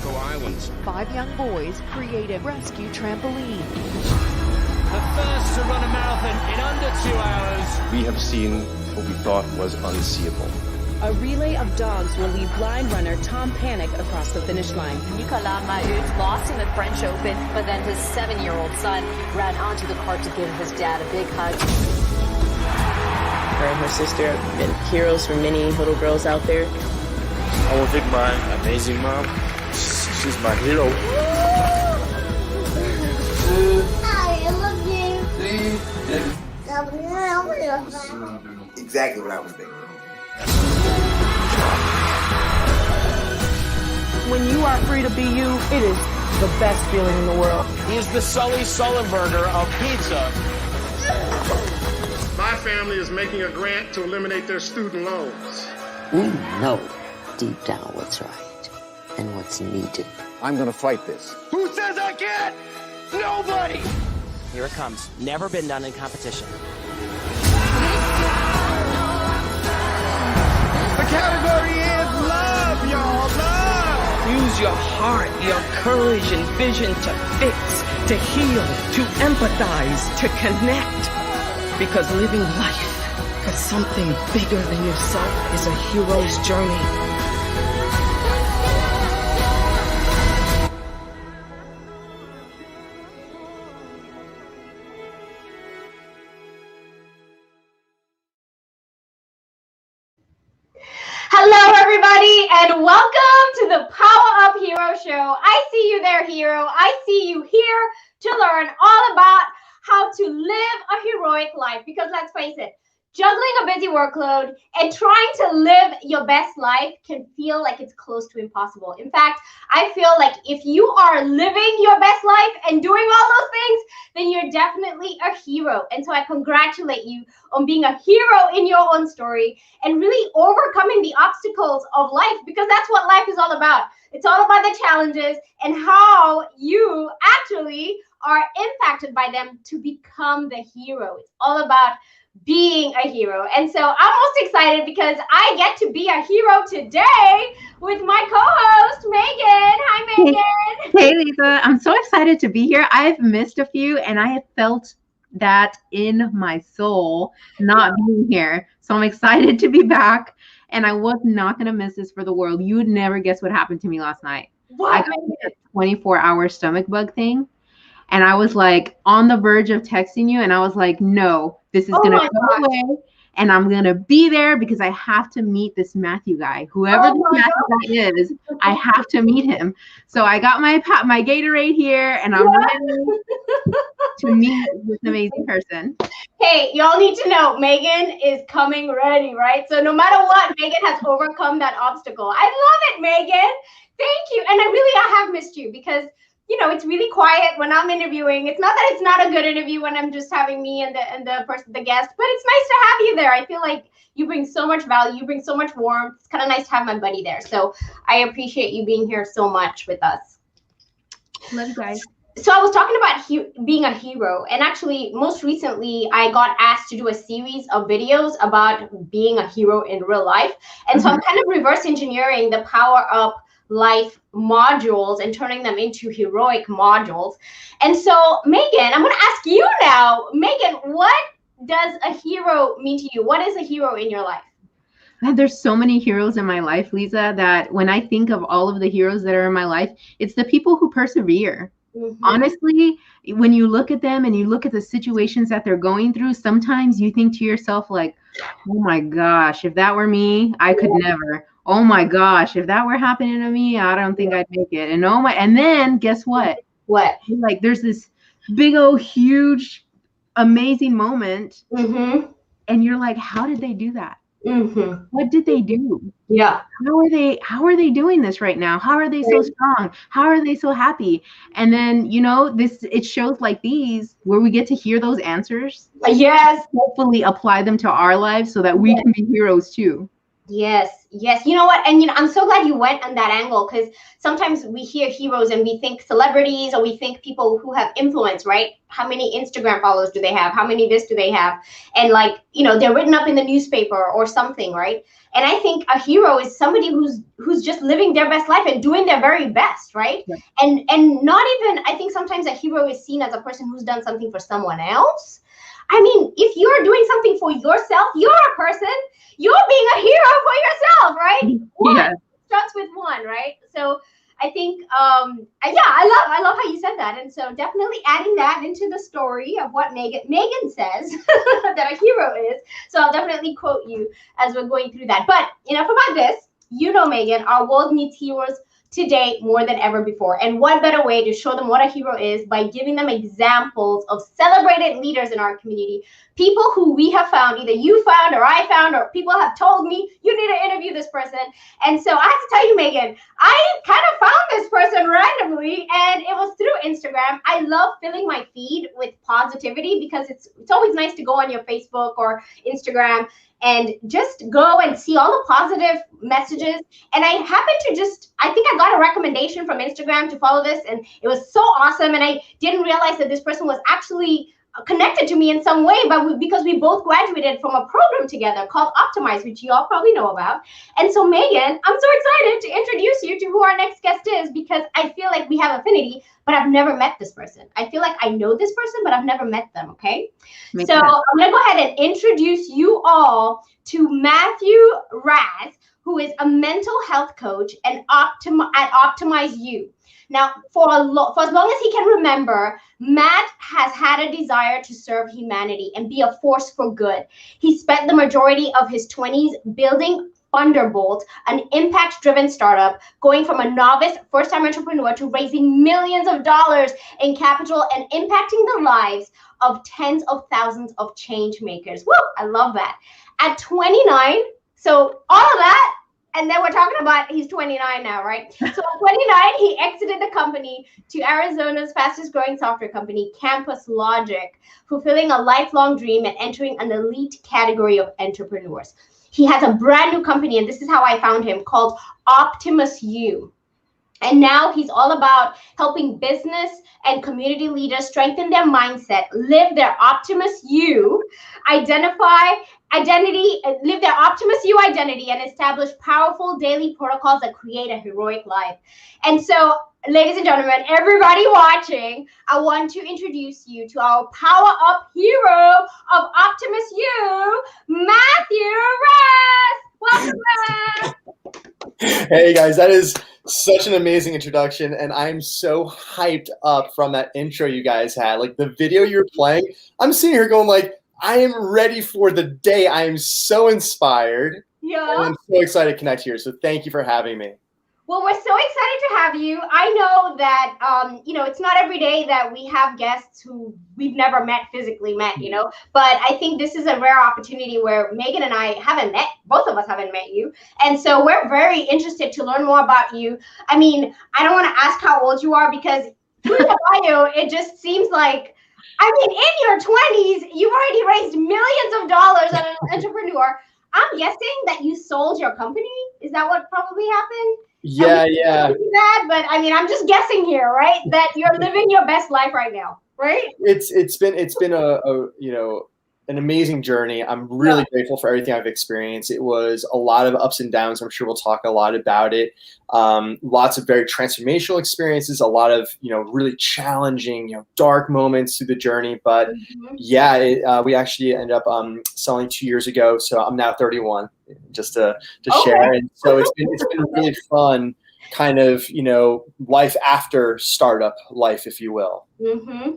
Archipelago Islands. 5 young boys create a rescue trampoline. The first to run a marathon in under 2 hours. We have seen what we thought was unseeable. A relay of dogs will lead blind runner Tom Panic across the finish line. Nicolas Mahut lost in the French Open, but then his 7-year-old son ran onto the court to give his dad a big hug. Her and her sister have been heroes for many little girls out there. I want to thank my amazing mom. She's my hero. I love you. Exactly what I was thinking. When you are free to be you, it is the best feeling in the world. He's the Sully Sullenberger of pizza. My family is making a grant to eliminate their student loans. We know deep down what's right and what's needed. I'm going to fight this. Who says I can't? Nobody! Here it comes. Never been done in competition. The category is love, y'all. Love! Use your heart, your courage and vision to fix, to heal, to empathize, to connect. Because living life for something bigger than yourself is a hero's journey. Hello, everybody, and welcome to the PowerUp Hero Show. I see you there, hero. I see you here to learn all about how to live a heroic life. Because let's face it, juggling a busy workload and trying to live your best life can feel like it's close to impossible. In fact, I feel like if you are living your best life and doing all those things, then you're definitely a hero. And so I congratulate you on being a hero in your own story and really overcoming the obstacles of life, because that's what life is all about. It's all about the challenges and how you actually are impacted by them to become the hero. It's all about being a hero. And so I'm most excited because I get to be a hero today with my co-host, Megan. Hi, Megan. Hey, Lisa. I'm so excited to be here. I've missed a few and I have felt that in my soul not being here. So I'm excited to be back and I was not going to miss this for the world. You would never guess what happened to me last night. What? I got a 24-hour stomach bug thing. And I was like on the verge of texting you and I was like, no, this is going to go away and I'm going to be there because I have to meet this Matthew guy. Whoever this Matthew guy is, I have to meet him. So I got my Gatorade here and I'm ready to meet this amazing person. Hey, y'all need to know Megan is coming ready, right? So no matter what, Megan has overcome that obstacle. I love it, Megan. Thank you. And I have missed you because you know, it's really quiet when I'm interviewing. It's not that it's not a good interview when I'm just having me and the guest, but it's nice to have you there. I feel like you bring so much value. You bring so much warmth. It's kind of nice to have my buddy there. So I appreciate you being here so much with us. Love you guys. So I was talking about being a hero, and actually most recently I got asked to do a series of videos about being a hero in real life. And so I'm kind of reverse engineering the PowerUp life modules and turning them into heroic modules. And so Megan, I'm going to ask you now, Megan, what does a hero mean to you? What is a hero in your life? There's so many heroes in my life, Lisa, that when I think of all of the heroes that are in my life, it's the people who persevere. Honestly, when you look at them and you look at the situations that they're going through, sometimes you think to yourself like, oh my gosh, if that were me, I could never. Oh my gosh, if that were happening to me, I don't think I'd make it. And then guess what? What? Like there's this big old huge amazing moment. And you're like, how did they do that? What did they do? Yeah. How are they doing this right now? How are they so strong? How are they so happy? And then, you know, it shows like these where we get to hear those answers. Yes. Hopefully apply them to our lives so that we can be heroes too. Yes, yes. You know what? And I'm so glad you went on that angle, because sometimes we hear heroes and we think celebrities, or we think people who have influence, right? How many Instagram followers do they have? How many this do they have? And like, they're written up in the newspaper or something, right? And I think a hero is somebody who's just living their best life and doing their very best, right? Yeah. And not even, I think sometimes a hero is seen as a person who's done something for someone else. I mean, if you're doing something for yourself, you're a person. You're being a hero for yourself, right? One starts with one, right? So I think, I love how you said that, and so definitely adding that into the story of what Megan says that a hero is. So I'll definitely quote you as we're going through that. But enough about this. Megan, our world needs heroes today more than ever before. And what better way to show them what a hero is by giving them examples of celebrated leaders in our community, people who we have found, either you found or I found, or people have told me, you need to interview this person. And so I have to tell you, Megan, I kind of found this person randomly, and it was through Instagram. I love filling my feed with positivity, because it's always nice to go on your Facebook or Instagram and just go and see all the positive messages. And I happened to I think I got a recommendation from Instagram to follow this, and it was so awesome. And I didn't realize that this person was actually connected to me in some way, but because we both graduated from a program together called OptimusYou, which you all probably know about. And so Megan, I'm so excited to introduce you to who our next guest is, because I feel like we have affinity, but I've never met this person. I feel like I know this person, but I've never met them, okay? I'm gonna go ahead and introduce you all to Matthew Racz, who is a mental health coach and at OptimusYou. Now, for as long as he can remember, Matt has had a desire to serve humanity and be a force for good. He spent the majority of his 20s building Thunderbolt, an impact-driven startup, going from a novice first-time entrepreneur to raising millions of dollars in capital and impacting the lives of tens of thousands of change makers. Woo! I love that. At 29, so all of that, and then we're talking about he's 29 now, right? So at 29, he exited the company to Arizona's fastest growing software company, Campus Logic, fulfilling a lifelong dream and entering an elite category of entrepreneurs. He has a brand new company, and this is how I found him, called OptimusYou. And now he's all about helping business and community leaders strengthen their mindset, live their OptimusYou live their OptimusYou identity, and establish powerful daily protocols that create a heroic life. And so, ladies and gentlemen, everybody watching, I want to introduce you to our PowerUp hero of OptimusYou, Matthew Racz. Welcome back. Hey guys, that is such an amazing introduction, and I'm so hyped up from that intro you guys had. Like the video you were playing, I'm sitting here going like, I am ready for the day. I am so inspired. Yeah. And I'm so excited to connect here. So thank you for having me. Well, we're so excited to have you. I know that, it's not every day that we have guests who we've never physically met, but I think this is a rare opportunity where Megan and I haven't met, both of us haven't met you. And so we're very interested to learn more about you. I mean, I don't want to ask how old you are, because through the bio, it just seems like, in your 20s, you've already raised millions of dollars as an entrepreneur. I'm guessing that you sold your company. Is that what probably happened? Yeah. That, but I'm just guessing here, right? That you're living your best life right now, right? It's been an amazing journey. I'm really grateful for everything I've experienced. It was a lot of ups and downs. I'm sure we'll talk a lot about it. Lots of very transformational experiences, a lot of, really challenging, dark moments through the journey. But we actually ended up selling 2 years ago. So I'm now 31, just to share. And so it's been really fun, kind of, life after startup life, if you will. Mm-hmm.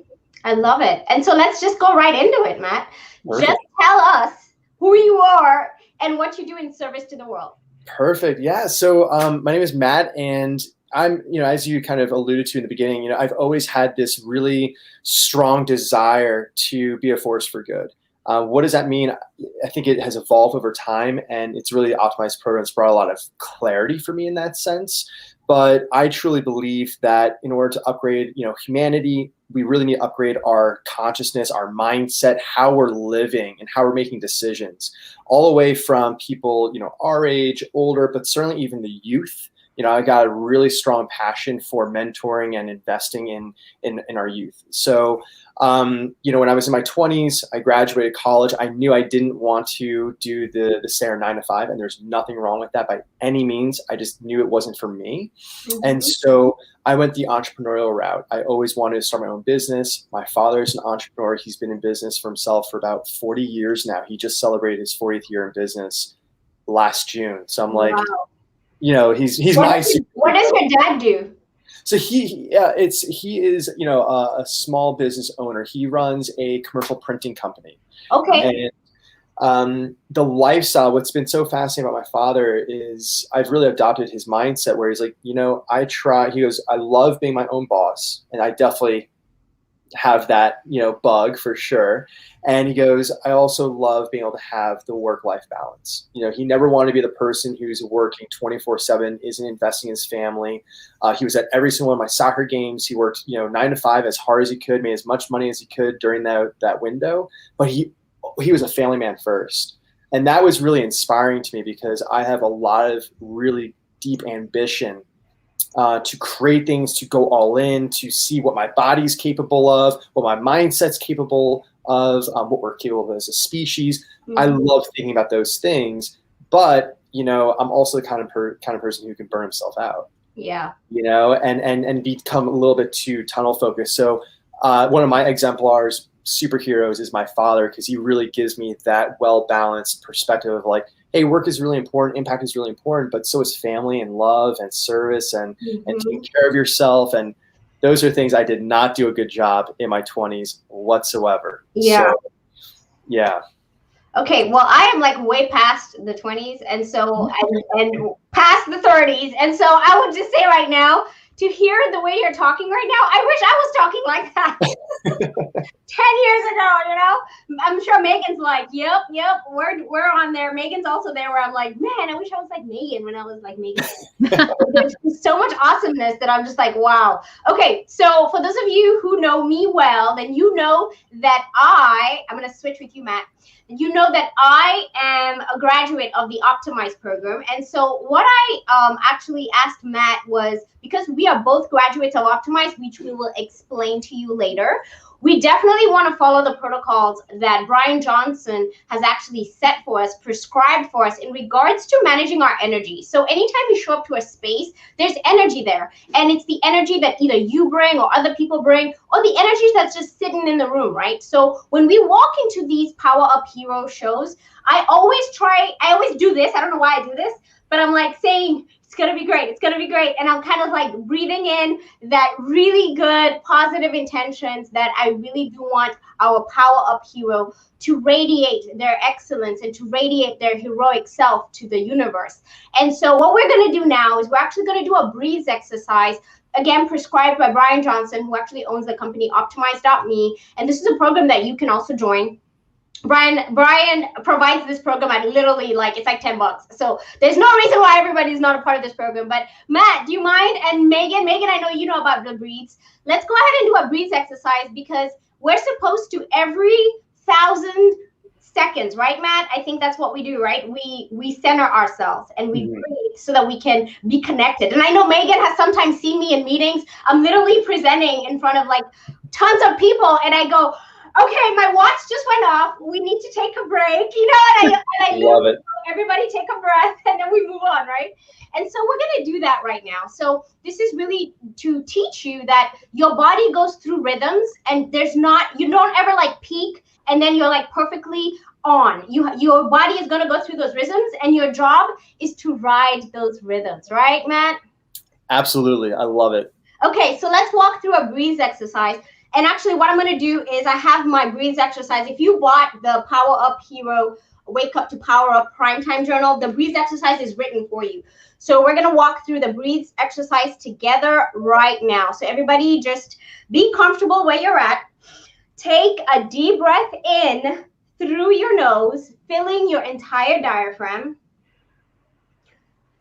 I love it. And so let's just go right into it, Matt. Perfect. Just tell us who you are and what you do in service to the world. Perfect. Yeah. So my name is Matt, and I'm, as you kind of alluded to in the beginning, I've always had this really strong desire to be a force for good. What does that mean? I think it has evolved over time, and it's really the optimized programs brought a lot of clarity for me in that sense. But I truly believe that in order to upgrade, humanity, we really need to upgrade our consciousness, our mindset, how we're living and how we're making decisions, all the way from people, our age, older, but certainly even the youth. I got a really strong passion for mentoring and investing in our youth. So, when I was in my 20s, I graduated college. I knew I didn't want to do the standard 9 to 5, and there's nothing wrong with that by any means. I just knew it wasn't for me. Mm-hmm. And so I went the entrepreneurial route. I always wanted to start my own business. My father's an entrepreneur. He's been in business for himself for about 40 years now. He just celebrated his 40th year in business last June. So I'm like, wow. He's what my. What does your dad do? So he is a small business owner. He runs a commercial printing company. Okay. And the lifestyle, what's been so fascinating about my father is I've really adopted his mindset where he's like, he goes, I love being my own boss, and I definitely have that, bug for sure. And he goes, I also love being able to have the work-life balance. He never wanted to be the person who's working 24/7, isn't investing in his family. He was at every single one of my soccer games. He worked, 9 to 5 as hard as he could, made as much money as he could during that window. But he was a family man first. And that was really inspiring to me because I have a lot of really deep ambition to create things, to go all in, to see what my body's capable of, what my mindset's capable of, what we're capable of as a species. Mm-hmm. I love thinking about those things, but I'm also the kind of person who can burn himself out. Yeah. And become a little bit too tunnel focused. So one of my exemplars superheroes is my father, because he really gives me that well-balanced perspective of like, hey, work is really important, impact is really important, but so is family and love and service and taking care of yourself. And those are things I did not do a good job in my 20s whatsoever. Yeah. So, yeah. Okay, well, I am like way past the 20s and past the 30s. And so I would just say right now, to hear the way you're talking right now, I wish I was talking like that 10 years ago, I'm sure Megan's like, yep, we're on there. Megan's also there where I'm like, man, I wish I was like Megan when I was like Megan. There's so much awesomeness that I'm just like, wow. Okay, so for those of you who know me well, then you know that I'm going to switch with you, Matt. You know that I am a graduate of the Optimize program. And so what I actually asked Matt was, because we are both graduates of Optimize, which we will explain to you later, we definitely want to follow the protocols that Brian Johnson has actually set for us, prescribed for us in regards to managing our energy. So anytime you show up to a space, there's energy there. And it's the energy that either you bring or other people bring, or the energy that's just sitting in the room, right? So when we walk into these Power Up Hero shows, I always do this. I don't know why I do this, but I'm like saying, it's going to be great. It's going to be great. And I'm kind of like breathing in that really good positive intentions that I really do want our Power Up Hero to radiate their excellence and to radiate their heroic self to the universe. And so what we're going to do now is we're actually going to do a breathe exercise, again, prescribed by Brian Johnson, who actually owns the company Optimize.me. And this is a program that you can also join. Brian provides this program at literally it's like $10. So there's no reason why everybody's not a part of this program. But Matt, do you mind? And Megan, I know you know about the breathes. Let's go ahead and do a breathes exercise, because we're supposed to every 1,000 seconds, right, Matt? I think that's what we do, right? We center ourselves and we breathe so that we can be connected. And I know Megan has sometimes seen me in meetings. I'm literally presenting in front of tons of people, and I go, okay, my watch just went off. We need to take a break, and I love it. Everybody take a breath, and then we move on, right? And so we're going to do that right now. So this is really to teach you that your body goes through rhythms, and you don't ever peak, and then you're perfectly on. Your body is going to go through those rhythms, and your job is to ride those rhythms, right, Matt? Absolutely. I love it. Okay, so let's walk through a breathe exercise. And actually what I'm going to do is I have my breathe exercise. If you bought the Power Up Hero Wake Up to Power Up Primetime Journal, the breathe exercise is written for you. So we're going to walk through the breathe exercise together right now. So everybody just be comfortable where you're at. Take a deep breath in through your nose, filling your entire diaphragm.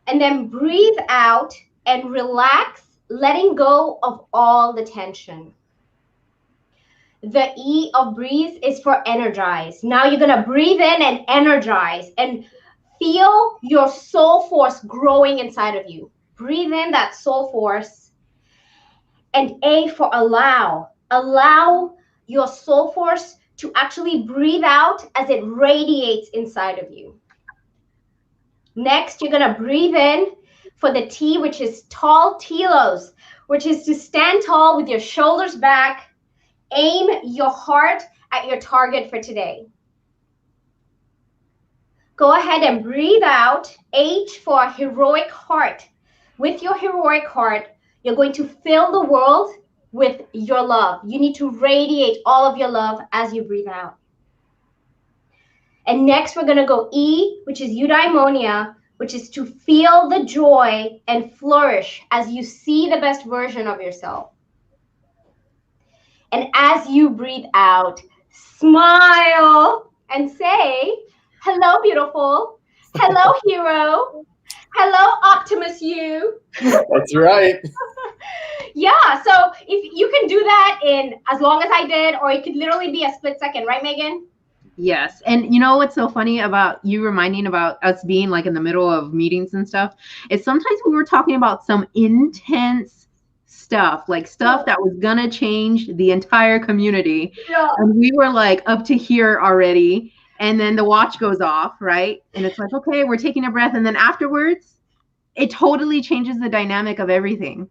And then breathe out and relax, letting go of all the tension. The E of breathe is for energize. Now you're going to breathe in and energize and feel your soul force growing inside of you. Breathe in that soul force. And A for allow. Allow your soul force to actually breathe out as it radiates inside of you. Next, you're going to breathe in for the T, which is tall telos, which is to stand tall with your shoulders back. Aim your heart at your target for today. Go ahead and breathe out. H for heroic heart. With your heroic heart, you're going to fill the world with your love. You need to radiate all of your love as you breathe out. And next, we're going to go E, which is eudaimonia, which is to feel the joy and flourish as you see the best version of yourself. And as you breathe out, smile and say, hello, beautiful. Hello, hero. Hello, OptimusYou. That's right. Yeah, so if you can do that in as long as I did, or it could literally be a split second, right, Megan? Yes. And you know what's so funny about you reminding about us being like in the middle of meetings and stuff is sometimes we were talking about some intense stuff, like stuff that was gonna change the entire community. Yeah. And we were like up to here already. And then the watch goes off, right? And it's like, okay, we're taking a breath. And then afterwards, it totally changes the dynamic of everything.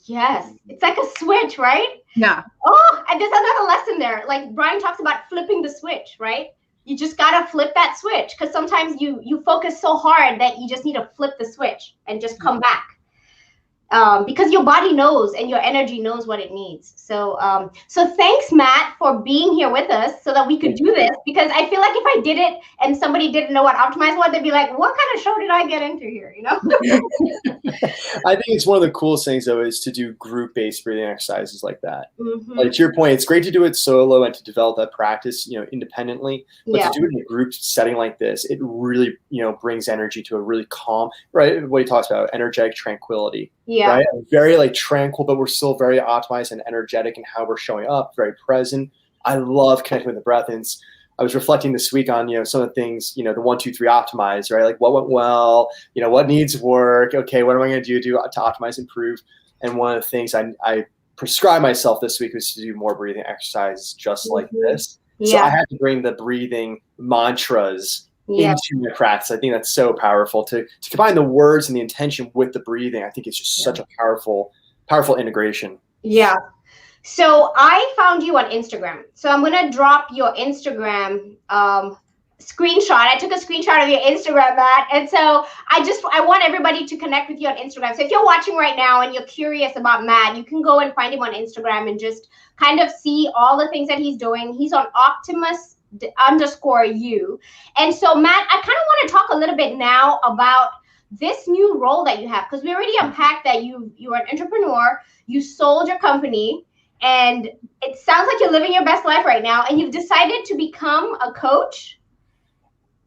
Yes. It's like a switch, right? Yeah. Oh, and there's another lesson there. Like Brian talks about flipping the switch, right? You just got to flip that switch because sometimes you focus so hard that you just need to flip the switch and just come back. Because your body knows and your energy knows what it needs. So so thanks, Matt, for being here with us so that we could do this, because I feel like if I did it and somebody didn't know what Optimize was, they'd be like, what kind of show did I get into here? You know? I think it's one of the coolest things, though, is to do group-based breathing exercises like that. Mm-hmm. Like to your point, it's great to do it solo and to develop that practice, independently. But Yeah. to do it in a group setting like this, it really, brings energy to a really calm, right? What he talks about, energetic tranquility. Yeah. Right? Very like tranquil, but we're still very optimized and energetic in how we're showing up, very present. I love connecting with the breath. And I was reflecting this week on, some of the things, the 1, 2, 3 optimize, right? Like what went well, what needs work. Okay, what am I going to do to optimize, improve? And one of the things I prescribed myself this week was to do more breathing exercises just like this. So I had to bring the breathing mantras into my practice. I think that's so powerful to combine the words and the intention with the breathing. I think it's just such a powerful integration. Yeah. So I found you on Instagram. So I'm going to drop your Instagram screenshot. I took a screenshot of your Instagram, Matt. And so I want everybody to connect with you on Instagram. So if you're watching right now and you're curious about Matt, you can go and find him on Instagram and just kind of see all the things that he's doing. He's on OptimusYou. And so, Matt, I kind of want to talk a little bit now about this new role that you have, because we already unpacked that you're an entrepreneur, you sold your company, and it sounds like you're living your best life right now, and you've decided to become a coach.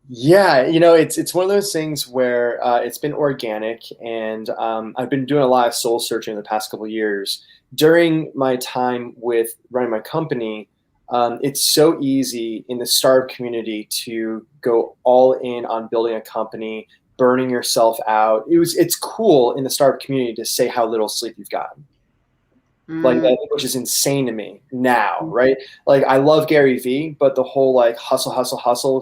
Yeah, it's one of those things where it's been organic, and I've been doing a lot of soul searching in the past couple of years. During my time with running my company, it's so easy in the startup community to go all in on building a company, burning yourself out. It's cool in the startup community to say how little sleep you've gotten. Like that, which is insane to me now, right? Like I love Gary Vee, but the whole like hustle,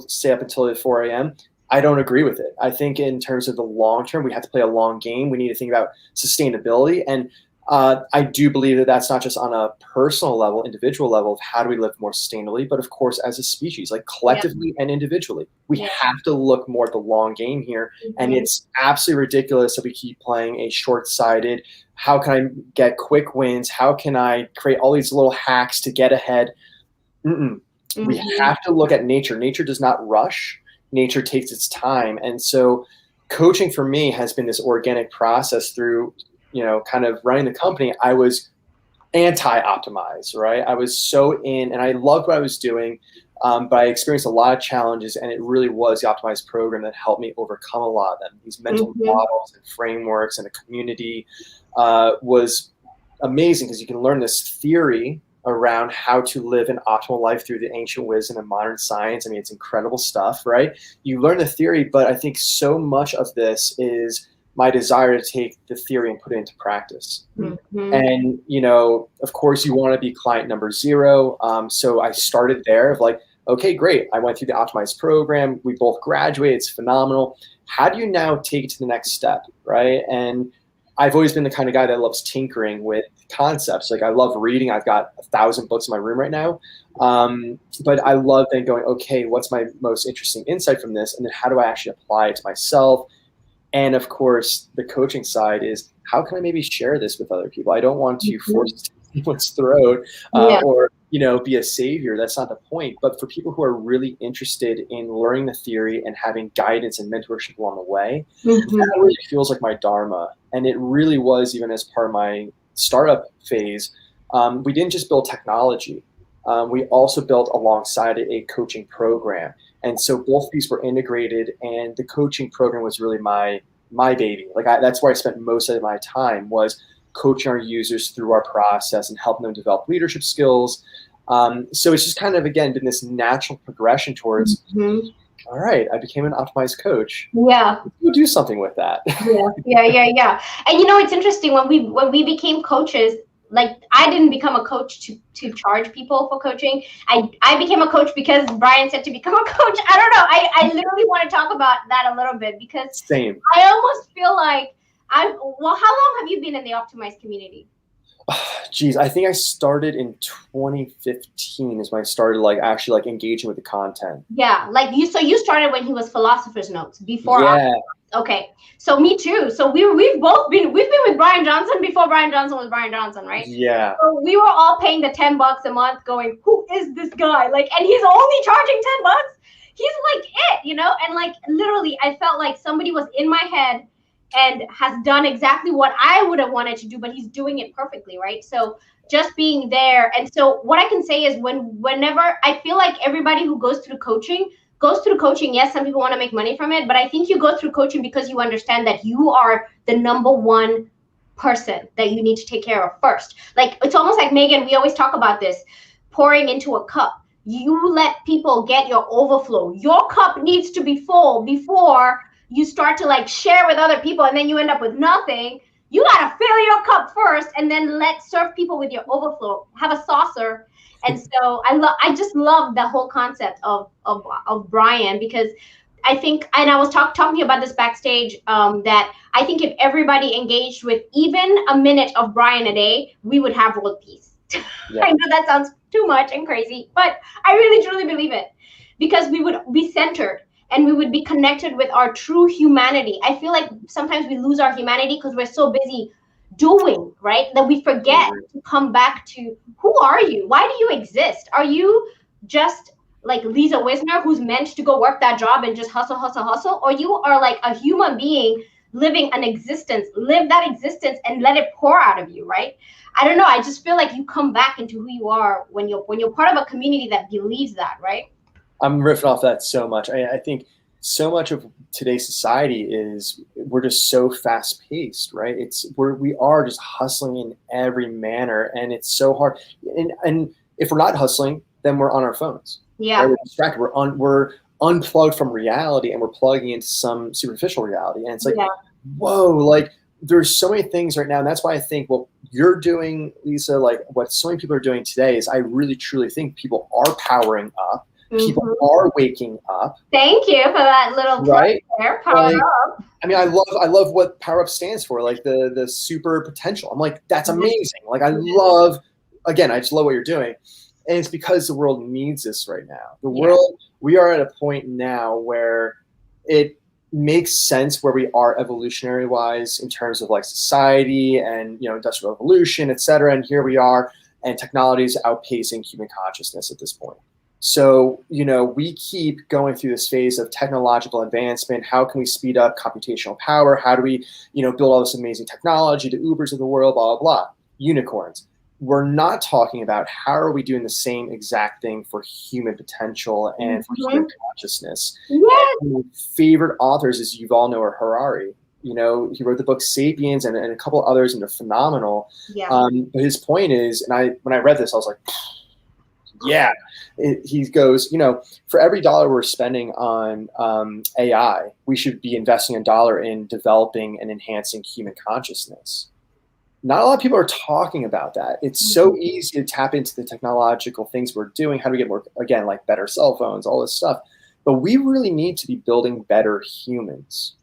stay up until 4 a.m. I don't agree with it. I think in terms of the long term, we have to play a long game. We need to think about sustainability. And I do believe that that's not just on a personal level, individual level of how do we live more sustainably, but of course, as a species, like collectively and individually, we have to look more at the long game here. And it's absolutely ridiculous that we keep playing a short-sighted, how can I get quick wins? How can I create all these little hacks to get ahead? We have to look at nature. Nature does not rush. Nature takes its time. And so coaching for me has been this organic process through kind of running the company. I was anti-optimize, right? I was so in, and I loved what I was doing. But I experienced a lot of challenges, and it really was the optimized program that helped me overcome a lot of them. These mental models and frameworks and a community was amazing, because you can learn this theory around how to live an optimal life through the ancient wisdom and modern science. I mean, it's incredible stuff, right? You learn the theory, but I think so much of this is my desire to take the theory and put it into practice. And, you know, of course, you want to be client number 0. So I started there of like, okay, great. I went through the optimized program. We both graduated. It's phenomenal. How do you now take it to the next step, right? And I've always been the kind of guy that loves tinkering with concepts. Like, I love reading. I've got 1,000 books in my room right now. But I love then going, okay, what's my most interesting insight from this? And then how do I actually apply it to myself? And of course, the coaching side is, how can I maybe share this with other people? I don't want to force it down someone's throat or, you know, be a savior. That's not the point. But for people who are really interested in learning the theory and having guidance and mentorship along the way, that really feels like my dharma. And it really was, even as part of my startup phase, we didn't just build technology. We also built alongside it a coaching program. And so both of these were integrated, and the coaching program was really my baby. Like, that's where I spent most of my time, was coaching our users through our process and helping them develop leadership skills. So it's just kind of, again, been this natural progression towards, all right, I became an optimized coach. Yeah. We'll do something with that. Yeah. And you know, it's interesting, when we became coaches, like, I didn't become a coach to charge people for coaching. I became a coach because Brian said to become a coach. I don't know. I literally want to talk about that a little bit, because Same. I almost feel like how long have you been in the optimized community? Geez, I think I started in 2015 is when I started actually engaging with the content. Yeah, so you started when he was Philosopher's Notes before. Yeah. Okay, so me too. So we've been with Brian Johnson before Brian Johnson was Brian Johnson, right? Yeah. So we were all paying the $10 a month, going, who is this guy? And he's only charging $10. He's it, you know? And literally, I felt like somebody was in my head and has done exactly what I would have wanted to do, but he's doing it perfectly, right? So just being there. And so what I can say is, whenever I feel like everybody who goes through coaching, yes, some people want to make money from it, but I think you go through coaching because you understand that you are the number one person that you need to take care of first. It's almost like, Megan, we always talk about this, pouring into a cup. You let people get your overflow. Your cup needs to be full before you start to share with other people, and then you end up with nothing. You got to fill your cup first, and then serve people with your overflow. Have a saucer. And so I just love the whole concept of Brian, because I think, and I was talking to you about this backstage, that I think if everybody engaged with even a minute of Brian a day, we would have world peace. Yeah. I know that sounds too much and crazy, but I really truly believe it, because we would be centered and we would be connected with our true humanity. I feel like sometimes we lose our humanity because we're so busy doing, right, that we forget to come back to, who are you? Why do you exist? Are you just like Lisa Wisner, who's meant to go work that job and just hustle? Or you are like a human being living an existence, live that existence and let it pour out of you, right? I don't know. I just feel like you come back into who you are when you're part of a community that believes that, right? I'm riffing off that so much. I think so much of today's society is, we're just so fast paced, right? We are just hustling in every manner, and it's so hard. And if we're not hustling, then we're on our phones. Yeah. Right? We're distracted. We're unplugged from reality, and we're plugging into some superficial reality. And it's whoa, there's so many things right now. And that's why I think what you're doing, Lisa, what so many people are doing today, is I really truly think people are powering up. People are waking up. Thank you for that little right there. Power up. I mean, I love what PowerUp stands for, the super potential. I'm like, that's amazing. I love, again, I just love what you're doing. And it's because the world needs this right now. The world, we are at a point now where it makes sense where we are evolutionary wise in terms of society and, industrial revolution, et cetera. And here we are, and technology is outpacing human consciousness at this point. So, we keep going through this phase of technological advancement. How can we speed up computational power? How do we, build all this amazing technology, the Ubers of the world, blah, blah, blah, unicorns. we're not talking about how are we doing the same exact thing for human potential and for human consciousness. Yes. One of my favorite authors is Yuval Noah Harari. You know, he wrote the book Sapiens and a couple others, and they're phenomenal. Yeah. But his point is, and when I read this, I was like, yeah. He goes, you know, for every dollar we're spending on AI, we should be investing $1 in developing and enhancing human consciousness. Not a lot of people are talking about that. It's so easy to tap into the technological things we're doing. How do we get more, again, like better cell phones, all this stuff. But we really need to be building better humans.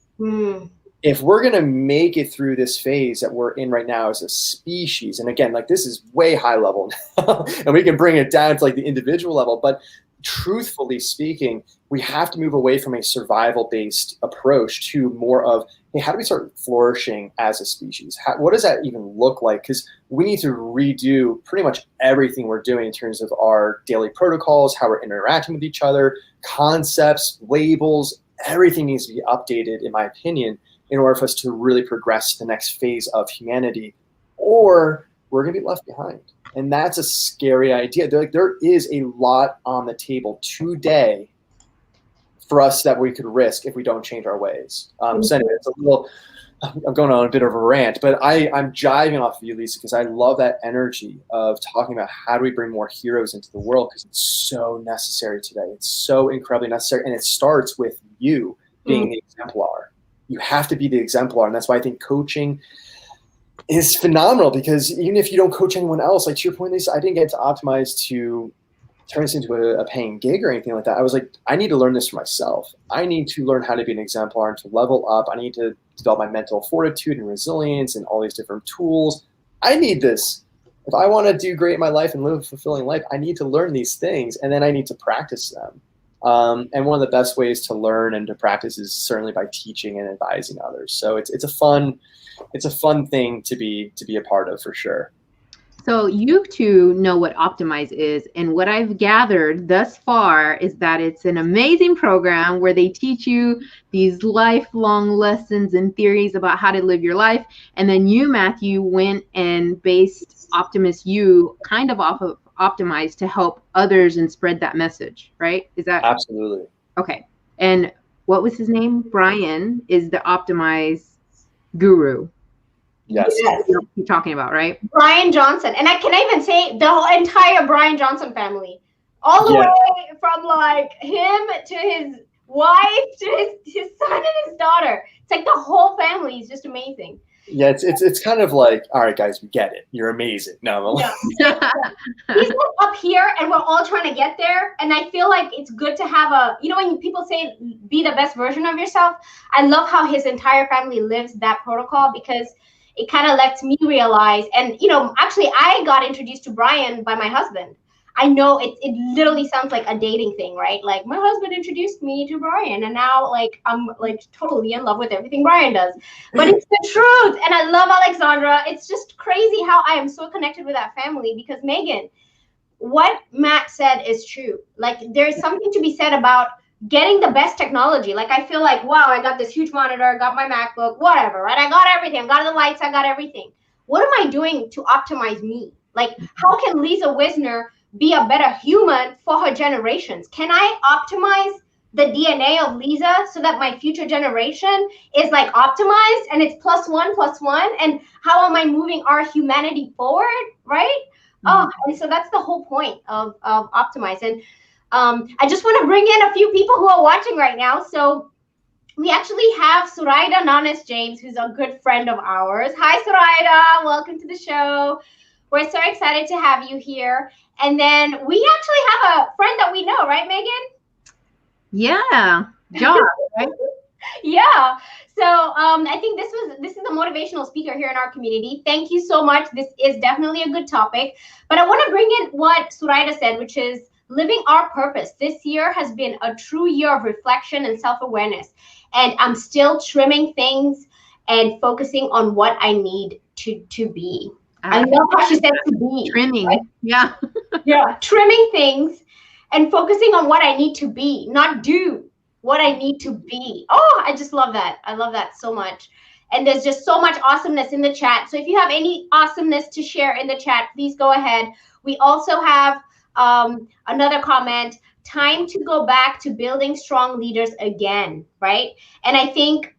If we're going to make it through this phase that we're in right now as a species, and again, like this is way high level now, and we can bring it down to like the individual level, but truthfully speaking, we have to move away from a survival-based approach to more of, hey, how do we start flourishing as a species? What does that even look like? Because we need to redo pretty much everything we're doing in terms of our daily protocols, how we're interacting with each other, concepts, labels, everything needs to be updated, in my opinion, in order for us to really progress to the next phase of humanity, or we're going to be left behind. And that's a scary idea. There is a lot on the table today for us that we could risk if we don't change our ways. So anyway, it's a little, I'm going on a bit of a rant, but I'm jiving off of you, Lisa, because I love that energy of talking about how do we bring more heroes into the world, because it's so necessary today. It's so incredibly necessary. And it starts with you being the exemplar. You have to be the exemplar. And that's why I think coaching is phenomenal, because even if you don't coach anyone else, like to your point, Lisa, I didn't get to optimize to turn this into a paying gig or anything like that. I was like, I need to learn this for myself. I need to learn how to be an exemplar and to level up. I need to develop my mental fortitude and resilience and all these different tools. I need this. If I want to do great in my life and live a fulfilling life, I need to learn these things, and then I need to practice them. And one of the best ways to learn and to practice is certainly by teaching and advising others. So it's a fun thing to be a part of, for sure. So you two know what Optimize is, and what I've gathered thus far is that it's an amazing program where they teach you these lifelong lessons and theories about how to live your life. And then you, Matthew, went and based OptimusYou kind of off of Optimize to help others and spread that message, right? Is that absolutely okay? And what was his name? Brian is the Optimize guru. Yes. You're talking about, right? Brian Johnson. And can I even say the whole entire Brian Johnson family, all the way from like him to his wife to his son and his daughter. It's like the whole family is just amazing. Yeah, it's kind of like, all right, guys, we get it. You're amazing. No, he's up here, and we're all trying to get there. And I feel like it's good to have a, you know, when people say be the best version of yourself, I love how his entire family lives that protocol, because it kind of lets me realize. And you know, actually, I got introduced to Brian by my husband. I know it literally sounds like a dating thing, right? Like my husband introduced me to Brian, and now like I'm like totally in love with everything Brian does. But it's the truth. And I love Alexandra. It's just crazy how I am so connected with that family, because Megan, what Matt said is true. Like there's something to be said about getting the best technology. Like I feel like, wow, I got this huge monitor, got my MacBook, whatever, right? I got everything. I got the lights, I got everything. What am I doing to optimize me? Like how can Lisa Wisner be a better human for her generations? Can I optimize the DNA of Lisa so that my future generation is like optimized and it's +1+1? And how am I moving our humanity forward, right? Oh, and so that's the whole point of Optimize. And I just want to bring in a few people who are watching right now. So we actually have Suraida Nanas James, who's a good friend of ours. Hi, Suraida. Welcome to the show. We're so excited to have you here. And then we actually have a friend that we know, right, Megan? Yeah, John, right? Yeah. So I think this is a motivational speaker here in our community. Thank you so much. This is definitely a good topic. But I want to bring in what Suraida said, which is living our purpose. This year has been a true year of reflection and self-awareness. And I'm still trimming things and focusing on what I need to be. I love how she said to be. Trimming, right? Yeah. Yeah, trimming things and focusing on what I need to be, not do what I need to be. Oh, I just love that. I love that so much. And there's just so much awesomeness in the chat. So if you have any awesomeness to share in the chat, please go ahead. We also have another comment. Time to go back to building strong leaders again, right? And I think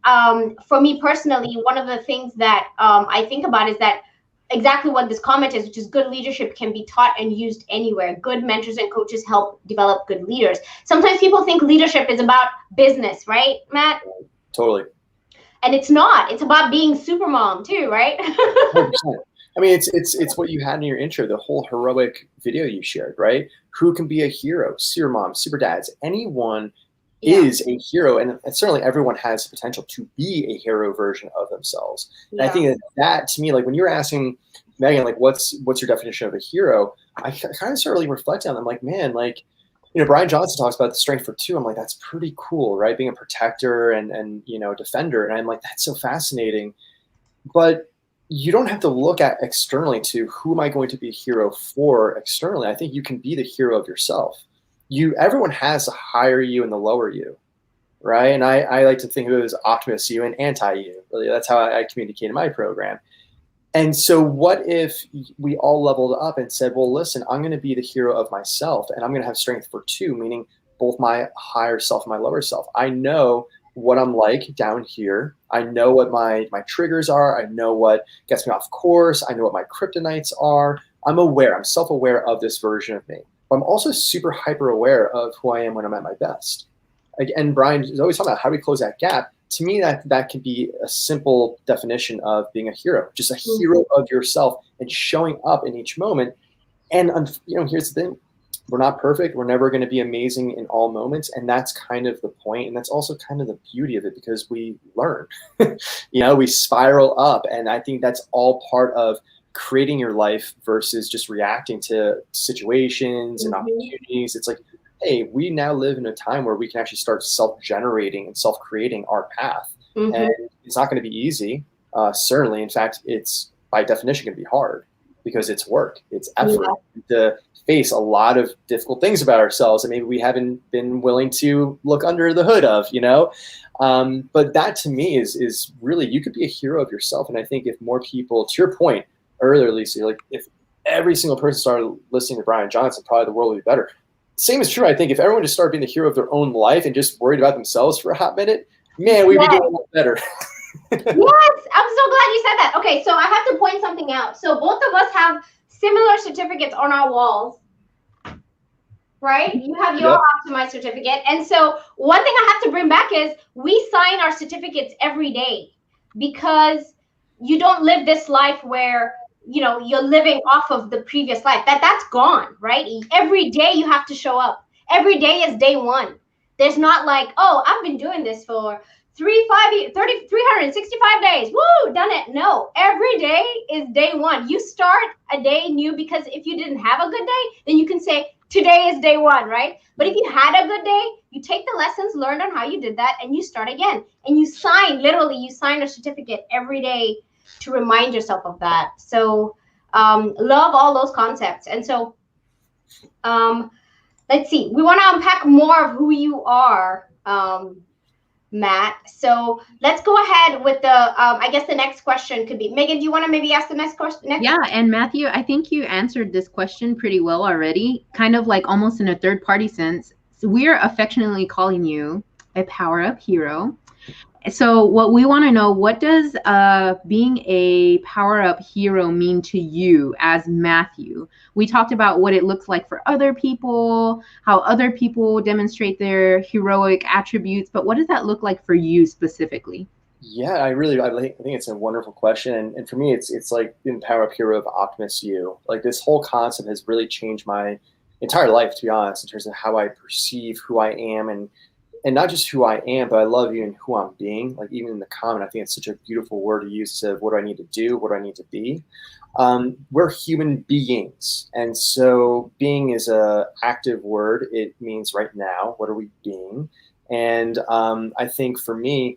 for me personally, one of the things that I think about is that exactly what this comment is, which is good leadership can be taught and used anywhere. Good mentors and coaches help develop good leaders. Sometimes people think leadership is about business, right, Matt? Totally. And it's not. It's about being super mom too, right? 100%. I mean, it's what you had in your intro, the whole heroic video you shared, right? Who can be a hero? Super moms, super dads. Anyone is a hero, and certainly everyone has the potential to be a hero version of themselves. And I think that to me, like when you're asking Megan, like what's your definition of a hero? I kind of started reflecting on them, like, man, like, you know, Brian Johnson talks about the strength for two. I'm like, that's pretty cool, right? Being a protector and you know, defender. And I'm like, that's so fascinating. But you don't have to look at externally to who am I going to be a hero for externally. I think you can be the hero of yourself. Everyone has the higher you and the lower you, right? And I like to think of it as OptimusYou and anti-you. Really, that's how I communicate in my program. And so what if we all leveled up and said, well, listen, I'm going to be the hero of myself, and I'm going to have strength for two, meaning both my higher self and my lower self. I know what I'm like down here. I know what my triggers are. I know what gets me off course. I know what my kryptonites are. I'm aware. I'm self-aware of this version of me. But I'm also super hyper aware of who I am when I'm at my best. And Brian is always talking about how do we close that gap. To me, that can be a simple definition of being a hero, just a hero of yourself and showing up in each moment. And you know, here's the thing. We're not perfect. We're never going to be amazing in all moments. And that's kind of the point. And that's also kind of the beauty of it, because we learn, you know, we spiral up. And I think that's all part of creating your life versus just reacting to situations and opportunities. It's like, hey, we now live in a time where we can actually start self-generating and self-creating our path. And it's not going to be easy. Certainly. In fact, it's by definition going to be hard, because it's work, it's effort to face a lot of difficult things about ourselves that maybe we haven't been willing to look under the hood of, you know? But that to me is really, you could be a hero of yourself. And I think if more people, to your point earlier, Lisa, like if every single person started listening to Brian Johnson, probably the world would be better. Same is true, I think, if everyone just started being the hero of their own life and just worried about themselves for a hot minute, man, we'd be doing a lot better. Yes, I'm so glad you said that. Okay, so I have to point something out. So both of us have similar certificates on our walls, right? You have your optimized certificate. And so one thing I have to bring back is we sign our certificates every day, because you don't live this life where, you know, you're living off of the previous life. That's gone, right? Every day you have to show up. Every day is day one. There's not like, oh, I've been doing this for 365 days. Woo, done it. No, every day is day one. You start a day new, because if you didn't have a good day, then you can say today is day one, right? But if you had a good day, you take the lessons learned on how you did that and you start again. And you sign, literally, you sign a certificate every day to remind yourself of that. So love all those concepts. And so let's see. We want to unpack more of who you are, Matt. So let's go ahead with the, I guess the next question could be, Megan, do you want to maybe ask the next question? Yeah, and Matthew, I think you answered this question pretty well already, kind of like almost in a third party sense. So we're affectionately calling you a PowerUp hero. So what we want to know, what does being a PowerUp hero mean to you as Matthew? We talked about what it looks like for other people, how other people demonstrate their heroic attributes, but what does that look like for you specifically? Yeah, I think it's a wonderful question. And for me, it's like being PowerUp hero of OptimusYou. Like this whole concept has really changed my entire life, to be honest, in terms of how I perceive who I am, and not just who I am, but I love you and who I'm being. Like even in the comment, I think it's such a beautiful word to use to what do I need to do? What do I need to be? We're human beings. And so being is a active word. It means right now, what are we being? And I think for me,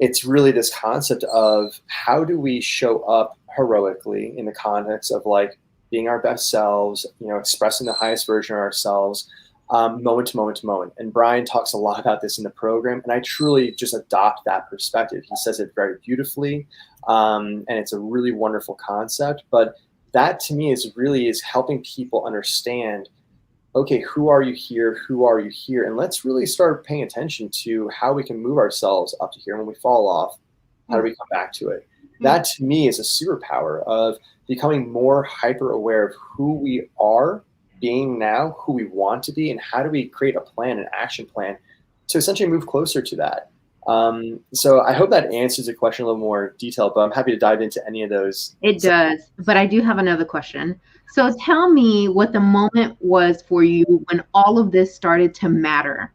it's really this concept of how do we show up heroically in the context of like being our best selves, you know, expressing the highest version of ourselves, moment to moment to moment. And Brian talks a lot about this in the program, and I truly just adopt that perspective. He says it very beautifully, and it's a really wonderful concept. But that to me is helping people understand, okay, who are you here? Who are you here? And let's really start paying attention to how we can move ourselves up to here. When we fall off, how do we come back to it? That to me is a superpower of becoming more hyper aware of who we are being now, who we want to be, and how do we create a plan, an action plan to essentially move closer to that. So I hope that answers the question a little more detailed, but I'm happy to dive into any of those. It does, but I do have another question. So tell me what the moment was for you when all of this started to matter.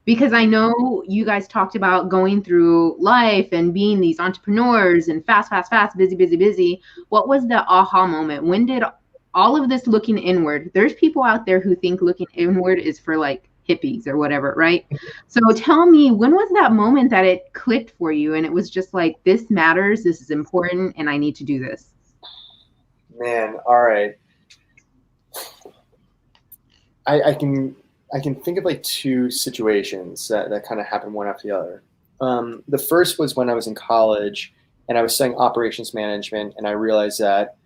Because I know you guys talked about going through life and being these entrepreneurs and fast, busy. What was the aha moment? When did all of this looking inward? There's people out there who think looking inward is for like hippies or whatever, right? So tell me, when was that moment that it clicked for you and it was just like, this matters, this is important, and I need to do this? Man, all right. I can think of like two situations that kind of happened one after the other. The first was when I was in college and I was studying operations management, and I realized that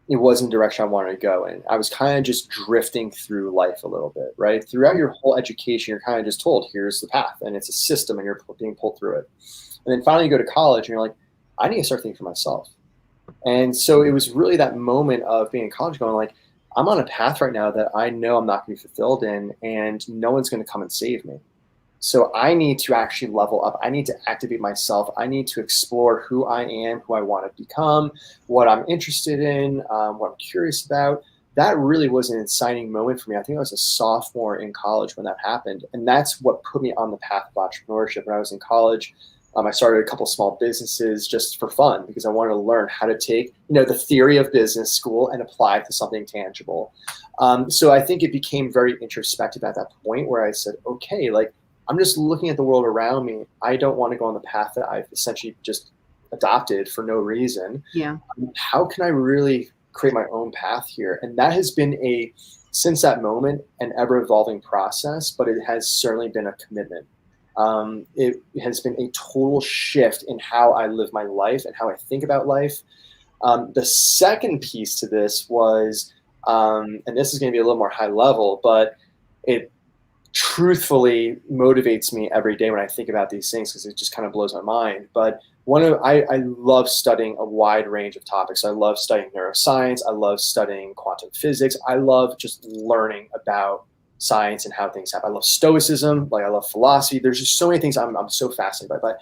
it wasn't the direction I wanted to go in. I was kind of just drifting through life a little bit, right? Throughout your whole education, you're kind of just told, here's the path, and it's a system, and you're being pulled through it. And then finally you go to college, and you're like, I need to start thinking for myself. And so it was really that moment of being in college going like, I'm on a path right now that I know I'm not going to be fulfilled in, and no one's going to come and save me. So I need to actually level up. I need to activate myself. I need to explore who I am, who I want to become, what I'm interested in, what I'm curious about. That really was an inciting moment for me. I think I was a sophomore in college when that happened. And that's what put me on the path of entrepreneurship. When I was in college, I started a couple small businesses just for fun because I wanted to learn how to take, the theory of business school and apply it to something tangible. So I think it became very introspective at that point where I said, okay, like I'm just looking at the world around me. I don't want to go on the path that I've essentially just adopted for no reason. Yeah. How can I really create my own path here? And that has been since that moment, an ever evolving process, but it has certainly been a commitment. It has been a total shift in how I live my life and how I think about life. The second piece to this was, and this is going to be a little more high level, but it truthfully motivates me every day when I think about these things because it just kind of blows my mind. But I love studying a wide range of topics. I love studying neuroscience. I love studying quantum physics. I love just learning about science and how things happen. I love stoicism. Like I love philosophy. There's just so many things I'm so fascinated by. But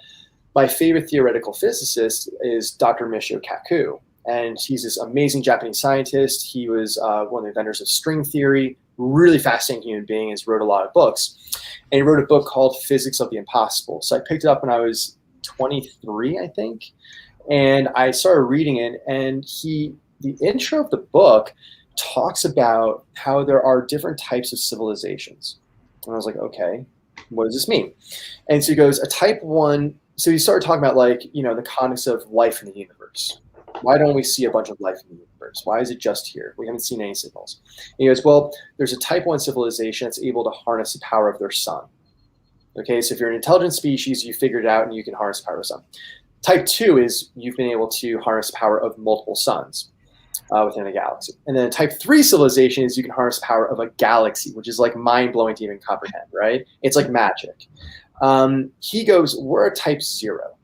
my favorite theoretical physicist is Dr. Michio Kaku. And he's this amazing Japanese scientist. He was one of the inventors of string theory, really fascinating human being, has wrote a lot of books. And he wrote a book called Physics of the Impossible. So I picked it up when I was 23, I think. And I started reading it. And the intro of the book talks about how there are different types of civilizations. And I was like, okay, what does this mean? And so he goes, a type 1, so he started talking about like, the context of life in the universe. Why don't we see a bunch of life in the universe? Why is it just here? We haven't seen any signals. And he goes, well, there's a type 1 civilization that's able to harness the power of their sun. Okay, so if you're an intelligent species, you figured it out and you can harness the power of the sun. Type 2 is you've been able to harness the power of multiple suns within a galaxy. And then type 3 civilization is you can harness the power of a galaxy, which is like mind-blowing to even comprehend, right? It's like magic. He goes, we're a type 0.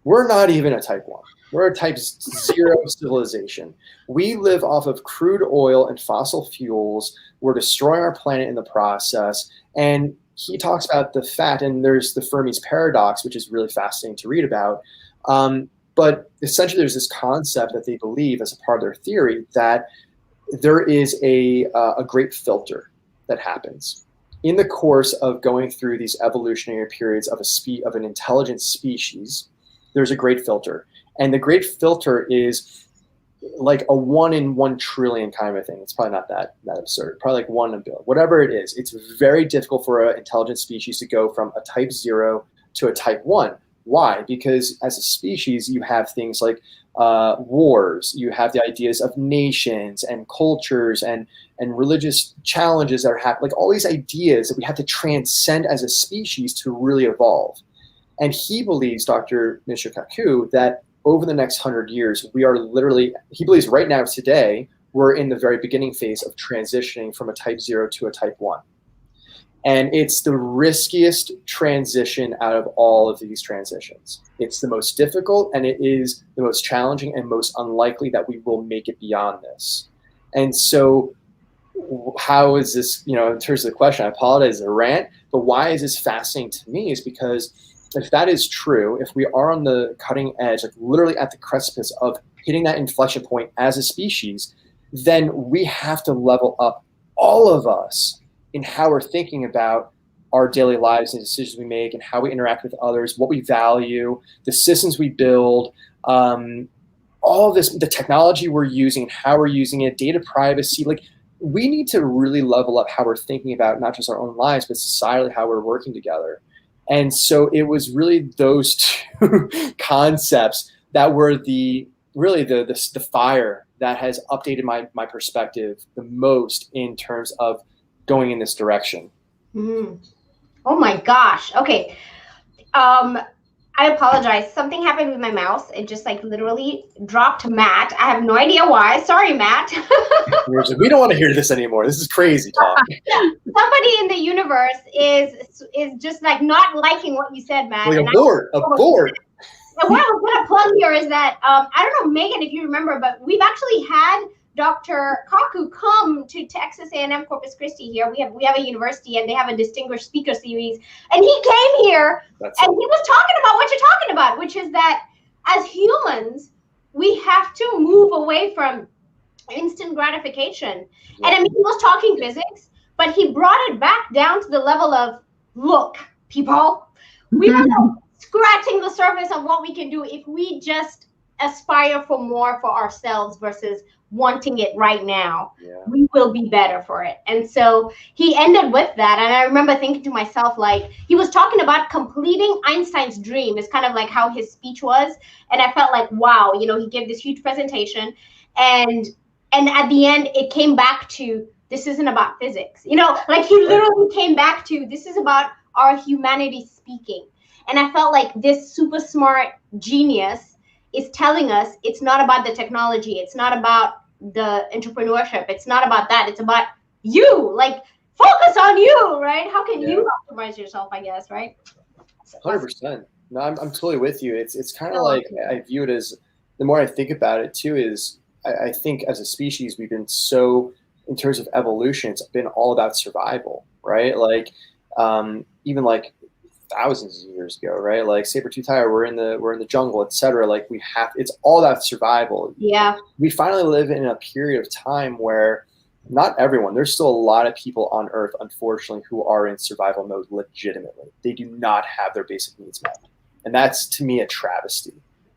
We're not even a type 1. We're a type 0 civilization. We live off of crude oil and fossil fuels. We're destroying our planet in the process. And he talks about the fact, and there's the Fermi's paradox, which is really fascinating to read about. But essentially there's this concept that they believe as a part of their theory that there is a great filter that happens in the course of going through these evolutionary periods of an intelligent species. There's a great filter. And the great filter is like a 1 in 1 trillion kind of a thing. It's probably not that absurd. Probably like 1 in a billion. Whatever it is, it's very difficult for an intelligent species to go from a type 0 to a type 1. Why? Because as a species, you have things like wars, you have the ideas of nations and cultures and religious challenges that are happening, like all these ideas that we have to transcend as a species to really evolve. And he believes, Dr. Mr. Kaku, that over the next 100 years, we are literally, he believes right now today, we're in the very beginning phase of transitioning from a type 0 to a type 1. And it's the riskiest transition out of all of these transitions. It's the most difficult, and it is the most challenging and most unlikely that we will make it beyond this. And so how is this, in terms of the question, I apologize, a rant, but why is this fascinating to me is because if that is true, if we are on the cutting edge, like literally at the precipice of hitting that inflection point as a species, then we have to level up, all of us, in how we're thinking about our daily lives and decisions we make and how we interact with others, what we value, the systems we build, all of this, the technology we're using and how we're using it, data privacy. Like, we need to really level up how we're thinking about not just our own lives, but societally how we're working together. And so it was really those two concepts that were the fire that has updated my perspective the most in terms of going in this direction. Mm. Oh my gosh. Okay. I apologize. Something happened with my mouse. It just like literally dropped Matt. I have no idea why. Sorry, Matt. We don't want to hear this anymore. This is crazy talk. Somebody in the universe is just like not liking what you said, Matt. Like abort. And what I was going to plug here is that, I don't know, Megan, if you remember, but we've actually had Dr. Kaku come to Texas A&M Corpus Christi here. We have a university and they have a distinguished speaker series. And he came here and he was talking about what you're talking about, which is that as humans, we have to move away from instant gratification. Yeah. And I mean, he was talking physics, but he brought it back down to the level of, look, people, we are scratching the surface of what we can do if we just aspire for more for ourselves versus wanting it right now. Yeah. We will be better for it. And so he ended with that. And I remember thinking to myself, like, he was talking about completing Einstein's dream is kind of like how his speech was. And I felt like, wow, he gave this huge presentation. And at the end, it came back to, this isn't about physics. Like he literally came back to, this is about our humanity speaking. And I felt like this super smart genius is telling us it's not about the technology. It's not about the entrepreneurship. It's not about that. It's about you. Like, focus on you, right? How can you optimize yourself, I guess, right? 100%. No, I'm totally with you. It's kind of like, I view it as, the more I think about it too, is I think as a species, we've been so, in terms of evolution, it's been all about survival, right? Like, even like thousands of years ago, right? Like saber-tooth tiger, we're in the jungle, etc. Like it's all about survival. Yeah. We finally live in a period of time where not everyone, there's still a lot of people on Earth, unfortunately, who are in survival mode legitimately. They do not have their basic needs met. And that's, to me, a travesty.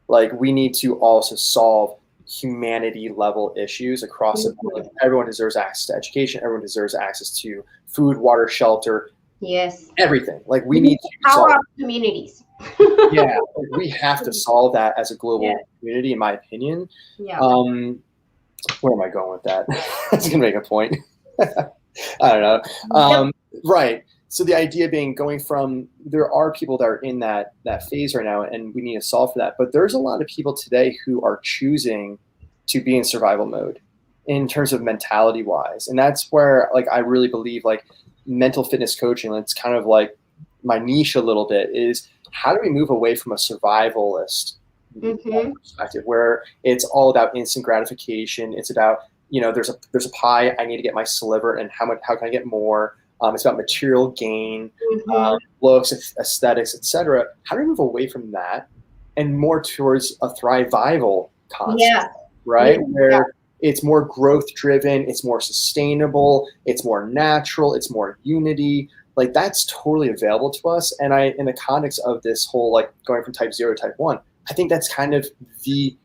Like, we need to also solve humanity level issues across the board. Like, everyone deserves access to education. Everyone deserves access to food, water, shelter. Yes. Everything. Like, we need to power up communities. Yeah, we have to solve that as a global community, in my opinion. Yeah. Where am I going with that? I was gonna make a point. I don't know. Right. So the idea being, going from, there are people that are in that phase right now, and we need to solve for that. But there's a lot of people today who are choosing to be in survival mode in terms of mentality wise, and that's where, like, I really believe, like, mental fitness coaching, it's kind of like my niche a little bit, is how do we move away from a survivalist perspective where it's all about instant gratification. It's about, there's a pie, I need to get my sliver, and how can I get more? It's about material gain, looks, aesthetics, etc. How do we move away from that and more towards a thrivival concept, right? Where it's more growth driven, it's more sustainable, it's more natural, it's more unity. Like, that's totally available to us. And in the context of this whole, like, going from type 0 to type 1, I think that's kind of the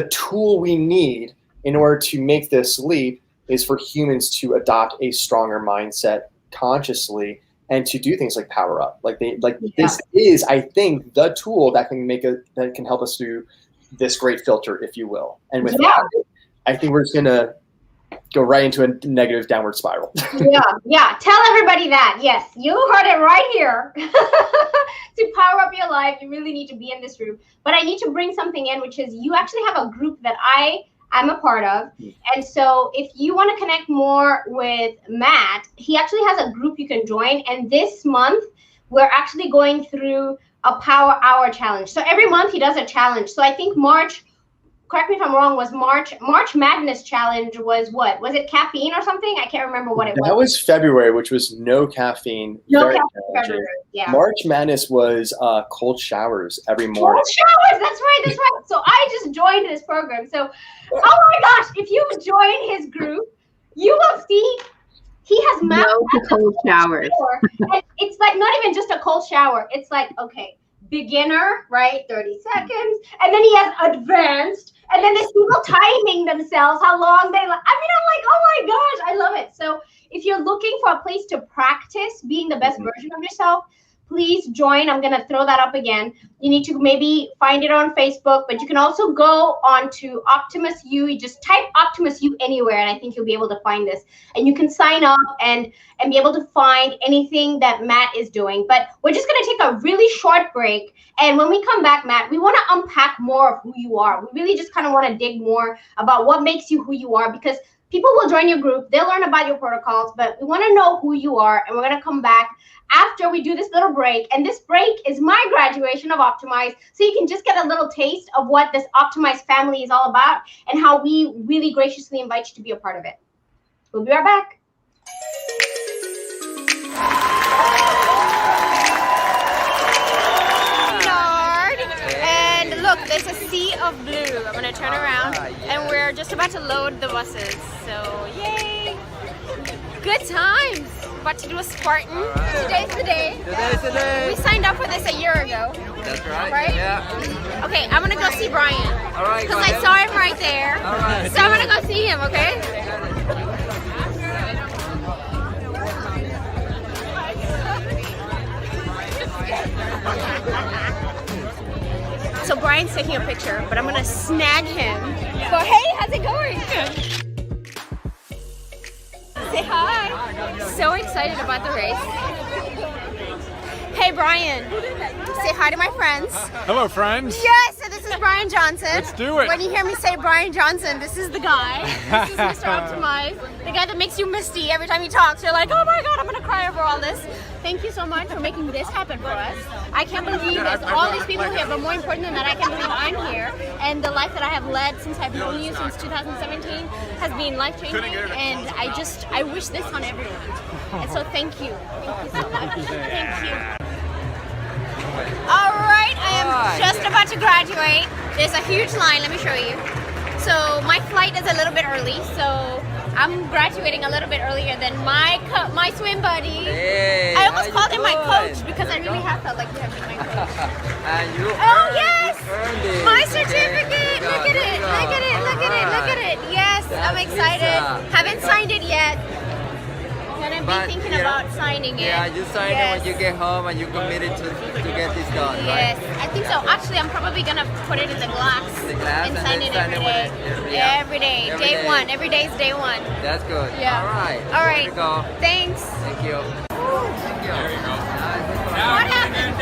tool we need in order to make this leap, is for humans to adopt a stronger mindset consciously and to do things like PowerUp. This is, I think, the tool that can help us do this great filter, if you will. And with that, I think we're just gonna go right into a negative downward spiral. Yeah. Tell everybody that. Yes, you heard it right here. To power up your life, you really need to be in this room. But I need to bring something in, which is you actually have a group that I'm a part of. And so if you want to connect more with Matt, he actually has a group you can join. And this month, we're actually going through a Power Hour challenge. So every month he does a challenge. So I think March, correct me if I'm wrong, was March Madness challenge was what? Was it caffeine or something? I can't remember what it was. That was February, which was no caffeine. No caffeine February, yeah. March Madness was cold showers every morning. Cold showers, that's right. So I just joined this program. So, oh my gosh, if you join his group, you will see he has mapped no cold showers. And it's like not even just a cold shower. It's like, okay, beginner, right? 30 seconds. And then he has advanced. And then there's people timing themselves, how long they I'm like, oh my gosh, I love it. So if you're looking for a place to practice being the best version of yourself, please join. I'm going to throw that up again. You need to maybe find it on Facebook, but you can also go on to OptimusYou. You just type OptimusYou anywhere, and I think you'll be able to find this. And you can sign up and be able to find anything that Matt is doing. But we're just going to take a really short break. And when we come back, Matt, we want to unpack more of who you are. We really just kind of want to dig more about what makes you who you are, because people will join your group. They'll learn about your protocols, but we want to know who you are. And we're going to come back after we do this little break. And this break is my graduation of Optimize. So you can just get a little taste of what this Optimize family is all about and how we really graciously invite you to be a part of it. We'll be right back. And look, there's a sea of blue. I'm going to turn around and we're just about to load the buses. So yay. Good times. About to do a Spartan. Today's the day. Today's the day. We signed up for this a year ago. That's right. Right? Yeah. Okay, I'm gonna go see Brian. All right. Because I saw him right there. All right. So I'm gonna go see him, okay? So Brian's taking a picture, but I'm gonna snag him. But hey, how's it going? Say hi. So excited about the race. Hey Brian, say hi to my friends. Hello friends. Yes, so this is Brian Johnson. Let's do it. When you hear me say Brian Johnson, this is the guy. This is Mr. Optimize. The guy that makes you misty every time he talks. You're like, oh my God, I'm gonna cry over all this. Thank you so much for making this happen for us. I can't believe there's all these people here, but more important than that, I can't believe I'm here. And the life that I have led since I've known you since 2017 has been life-changing. And I wish this on everyone. And so thank you. Thank you so much. Thank you. All right, I am just about to graduate. There's a huge line, let me show you. So my flight is a little bit early, so I'm graduating a little bit earlier than my swim buddy. Hey, I almost called him my coach because I really have felt like you have been my coach. And you earned it. My certificate. Look at it. Look at it. Look at it. Look at it. Yes, I'm excited. Haven't signed it yet. Gonna be thinking about signing it. Yeah, you sign it when you get home and you committed to get this done, right? Yes, I think so. Actually, I'm probably gonna put it in the glass, and sign it every day. Every day. Day one. Every day is day one. That's good. Yeah. All right. All right. Here we go. Thanks. Thank you. Thank you. There you go. What happened?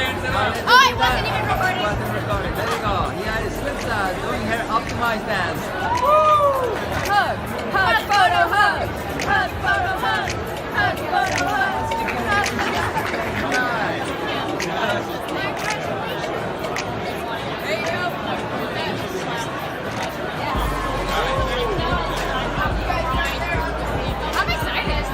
Oh, it wasn't even recording. It wasn't recording. There you go. Here is Lisa doing her optimized dance. Woo! Hug. Hug. Photo. Hug. Hug. Photo. Hug. Hug. Photo. Hug. I'm excited.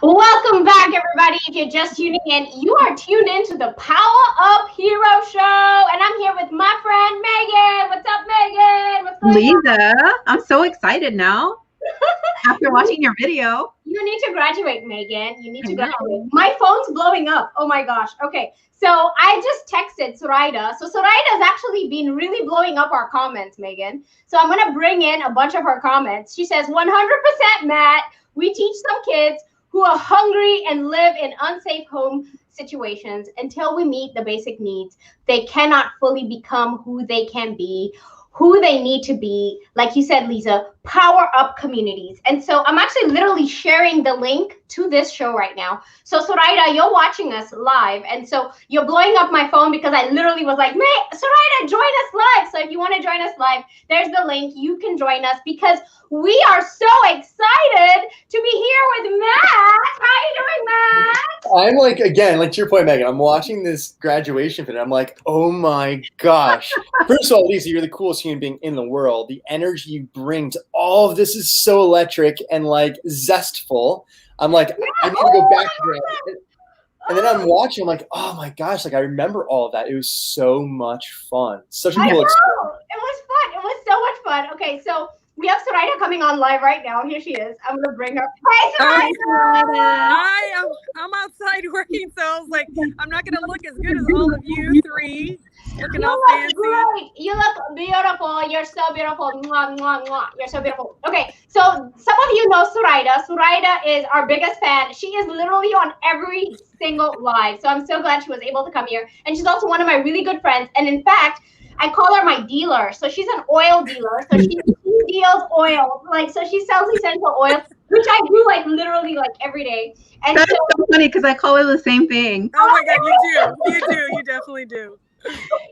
Welcome back, everybody. If you're just tuning in, you are tuned into the Power Up Hero Show, and I'm here with my friend Megan. What's up, Megan? What's going on? Lisa, I'm so excited now after watching your video. You need to graduate, Megan. You need to graduate. My phone's blowing up. Oh my gosh. Okay, so I just texted Suraida. So Suraida's actually been really blowing up our comments, Megan. So I'm gonna bring in a bunch of her comments. She says, 100% Matt, we teach some kids who are hungry and live in unsafe home situations until we meet the basic needs. They cannot fully become who they can be, who they need to be. Like you said, Lisa, power up communities. And so I'm actually literally sharing the link to this show right now. So Suraida, you're watching us live. And so you're blowing up my phone because I literally was like, Suraida, join us live. So if you want to join us live, there's the link. You can join us because we are so excited to be here with Matt. How are you doing, Matt? I'm like, again, like to your point, Megan, I'm watching this graduation fit. I'm like, oh my gosh. First of all, Lisa, you're the coolest human being in the world. The energy you bring to all of this is so electric and like zestful. I'm like, I need to go back to that. And then I'm watching, I'm like, oh my gosh, like I remember all of that. It was so much fun. Such a cool experience. It was fun. It was so much fun. Okay, so we have Suraida coming on live right now. Here she is. I'm gonna bring her. Hey, Suraida! Hi, I'm outside working, so I was like, I'm not gonna look as good as all of you three. Looking all fancy. Great. You look beautiful. You're so beautiful. Mwah, mwah, mwah. You're so beautiful. Okay, so some of you know Suraida. Suraida is our biggest fan. She is literally on every single live. So I'm so glad she was able to come here. And she's also one of my really good friends. And in fact, I call her my dealer. So she's an oil dealer. So she deals oil. Like, so she sells essential oil, which I do like literally like every day. And that's so funny because I call her the same thing. Oh my God, you do. You do. You definitely do.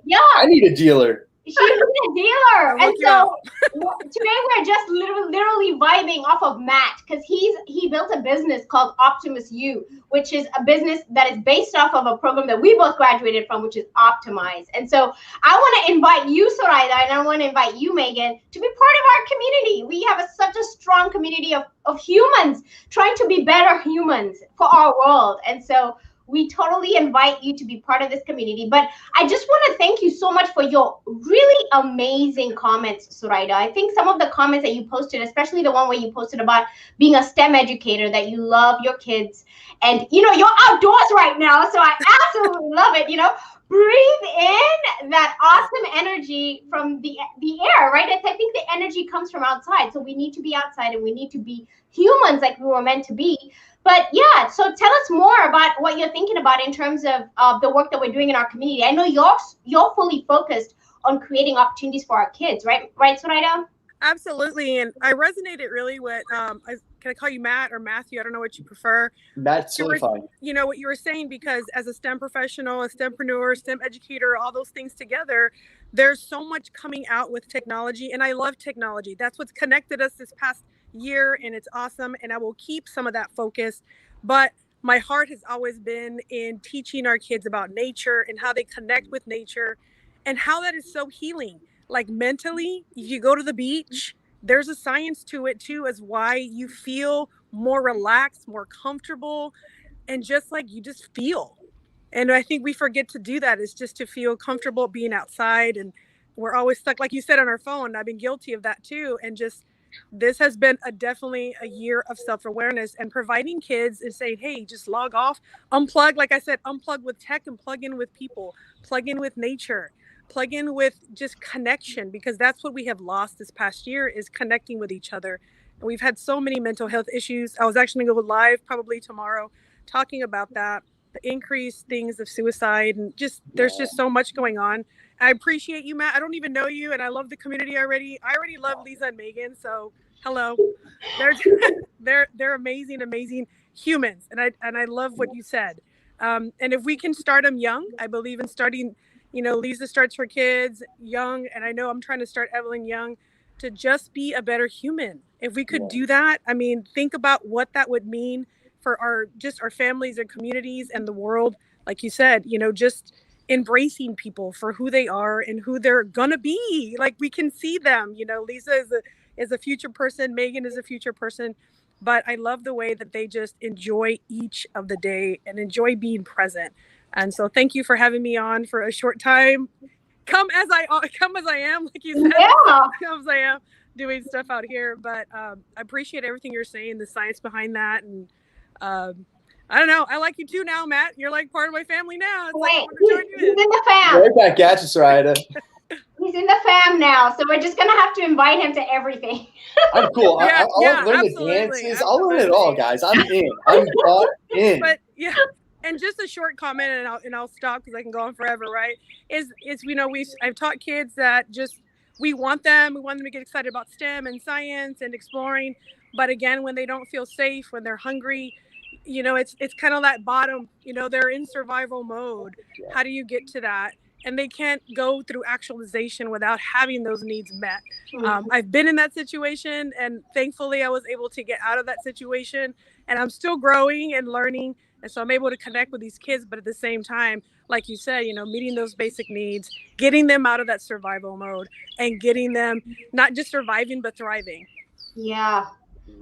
Yeah. I need a dealer. She's a dealer. And so today we're just literally vibing off of Matt because he built a business called OptimusYou, which is a business that is based off of a program that we both graduated from, which is Optimize. And so I want to invite you, Suraida, and I want to invite you, Megan, to be part of our community. We have such a strong community of humans trying to be better humans for our world. And so we totally invite you to be part of this community. But I just want to thank you so much for your really amazing comments, Suraida. I think some of the comments that you posted, especially the one where you posted about being a STEM educator, that you love your kids. And, you know, you're outdoors right now, so I absolutely love it. You know, breathe in that awesome energy from the air, right? I think the energy comes from outside. So we need to be outside and we need to be humans like we were meant to be. But yeah, so tell us more about what you're thinking about in terms of the work that we're doing in our community. I know you're fully focused on creating opportunities for our kids, right? Right, Suraida? Absolutely, and I resonated really with. Can I call you Matt or Matthew? I don't know what you prefer. Matt's totally fine. You know what you were saying, because as a STEM professional, a STEMpreneur, STEM educator, all those things together, there's so much coming out with technology, and I love technology. That's what's connected us this past year, and it's awesome, and I will keep some of that focus. But my heart has always been in teaching our kids about nature and how they connect with nature and how that is so healing. Like mentally, if you go to the beach, there's a science to it too, as why you feel more relaxed, more comfortable, and just like you just feel. And I think we forget to do that, is just to feel comfortable being outside. And we're always stuck, like you said, on our phone. I've been guilty of that too. And just, this has been definitely a year of self-awareness and providing kids and saying, hey, just log off, unplug. Like I said, unplug with tech and plug in with people, plug in with nature, plug in with just connection, because that's what we have lost this past year, is connecting with each other. And we've had so many mental health issues. I was actually going to go live probably tomorrow talking about that, the increased things of suicide, and just there's just so much going on. I appreciate you, Matt. I don't even know you, and I love the community already. I already love Lisa and Megan, so hello. They're amazing humans, and I love what you said. And if we can start them young, I believe in starting. You know, Lisa starts her kids young, and I know I'm trying to start Evelyn young, to just be a better human. If we could do that, I mean, think about what that would mean for our families and communities and the world. Like you said, you know, just embracing people for who they are and who they're gonna be. Like, we can see them. You know, Lisa is a future person, Megan is a future person, but I love the way that they just enjoy each of the day and enjoy being present. And so thank you for having me on for a short time. Come as I am, like you said. Yeah. Come as I am, doing stuff out here. But I appreciate everything you're saying, the science behind that, and I don't know. I like you too now, Matt. You're like part of my family now. It's Wait, like I want to join you he's in in. the fam. Right back at you, Soraya. He's in the fam now, so we're just gonna have to invite him to everything. I'm cool. Yeah, I'll learn the absolutely, dances. I'll learn it all, guys. I'm in. I'm bought in. But yeah, and just a short comment, and I'll stop because I can go on forever. Right? Is I've taught kids that just we want them to get excited about STEM and science and exploring, but again, when they don't feel safe, when they're hungry, it's kind of that bottom. They're in survival mode. How do you get to that? And they can't go through actualization without having those needs met. I've been in that situation, and thankfully I was able to get out of that situation, and I'm still growing and learning. And so I'm able to connect with these kids, but at the same time, like you said, meeting those basic needs, getting them out of that survival mode, and getting them not just surviving, but thriving. Yeah.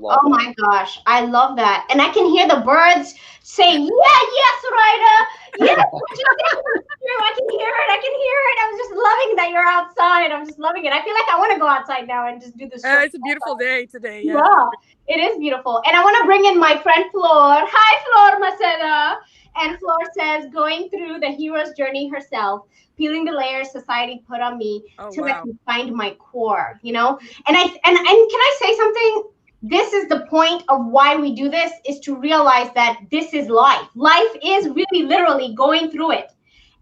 Oh my gosh, I love that. And I can hear the birds saying, yes, Ryder. Yes, I can hear it. I'm just loving that you're outside. I'm just loving it. I feel like I want to go outside now and just do this. It's a beautiful day today. Yeah. Yeah, it is beautiful. And I want to bring in my friend Flor. Hi, Flor Maceda. And Flor says, going through the hero's journey herself, peeling the layers society put on me till I can find my core, And can I say something? This is the point of why we do this, is to realize that this is life. Life is really literally going through it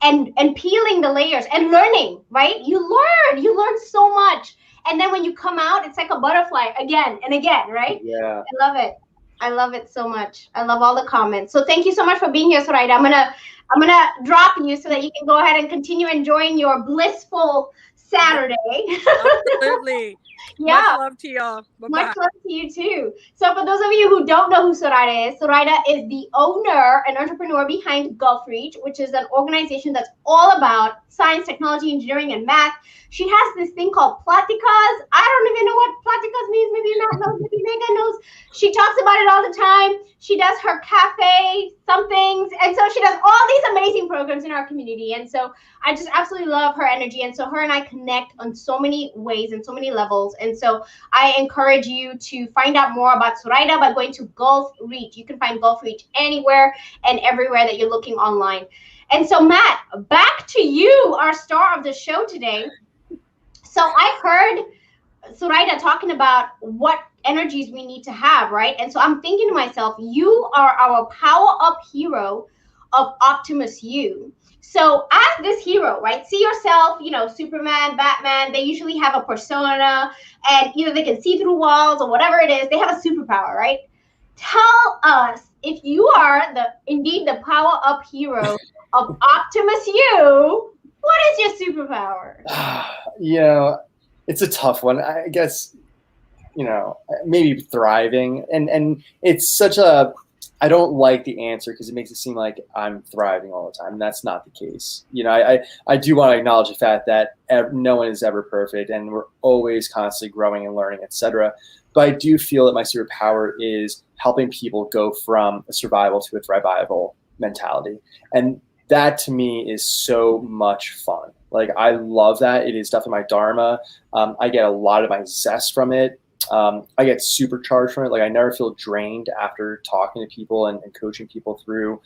and peeling the layers and learning, right? You learn so much. And then when you come out, it's like a butterfly again and again, right? Yeah. I love it so much. I love all the comments. So thank you so much for being here, Soraya. I'm gonna drop you so that you can go ahead and continue enjoying your blissful Saturday. Absolutely. Yeah. Much love to y'all. Bye-bye. Much love to you too. So for those of you who don't know who Soraya is the owner and entrepreneur behind Gulf Reach, which is an organization that's all about science, technology, engineering, and math. She has this thing called Platicas. I don't even know what Platicas means. Maybe Matt knows, maybe Megan knows. She talks about it all the time. She does her cafe, some things. And so she does all these amazing programs in our community. And so I just absolutely love her energy. And so her and I connect on so many ways and so many levels. And so I encourage you to find out more about Soraya by going to Gulf Reach. You can find Gulf Reach anywhere and everywhere that you're looking online. And so Matt, back to you, our star of the show today. So I heard Soraya talking about what energies we need to have, right? And so I'm thinking to myself, you are our PowerUp hero of OptimusYou. So as this hero, right, see yourself, Superman, Batman, they usually have a persona, and either they can see through walls or whatever it is, they have a superpower, right? Tell us, if you are indeed the PowerUp hero of OptimusYou, what is your superpower? It's a tough one. I guess, maybe thriving. And it's such a, I don't like the answer because it makes it seem like I'm thriving all the time. And that's not the case. I do want to acknowledge the fact that no one is ever perfect and we're always constantly growing and learning, etc. But I do feel that my superpower is helping people go from a survival to a thrival mentality. And that to me is so much fun. Like, I love that. It is definitely my dharma. I get a lot of my zest from it. I get supercharged from it. Like, I never feel drained after talking to people and coaching people through,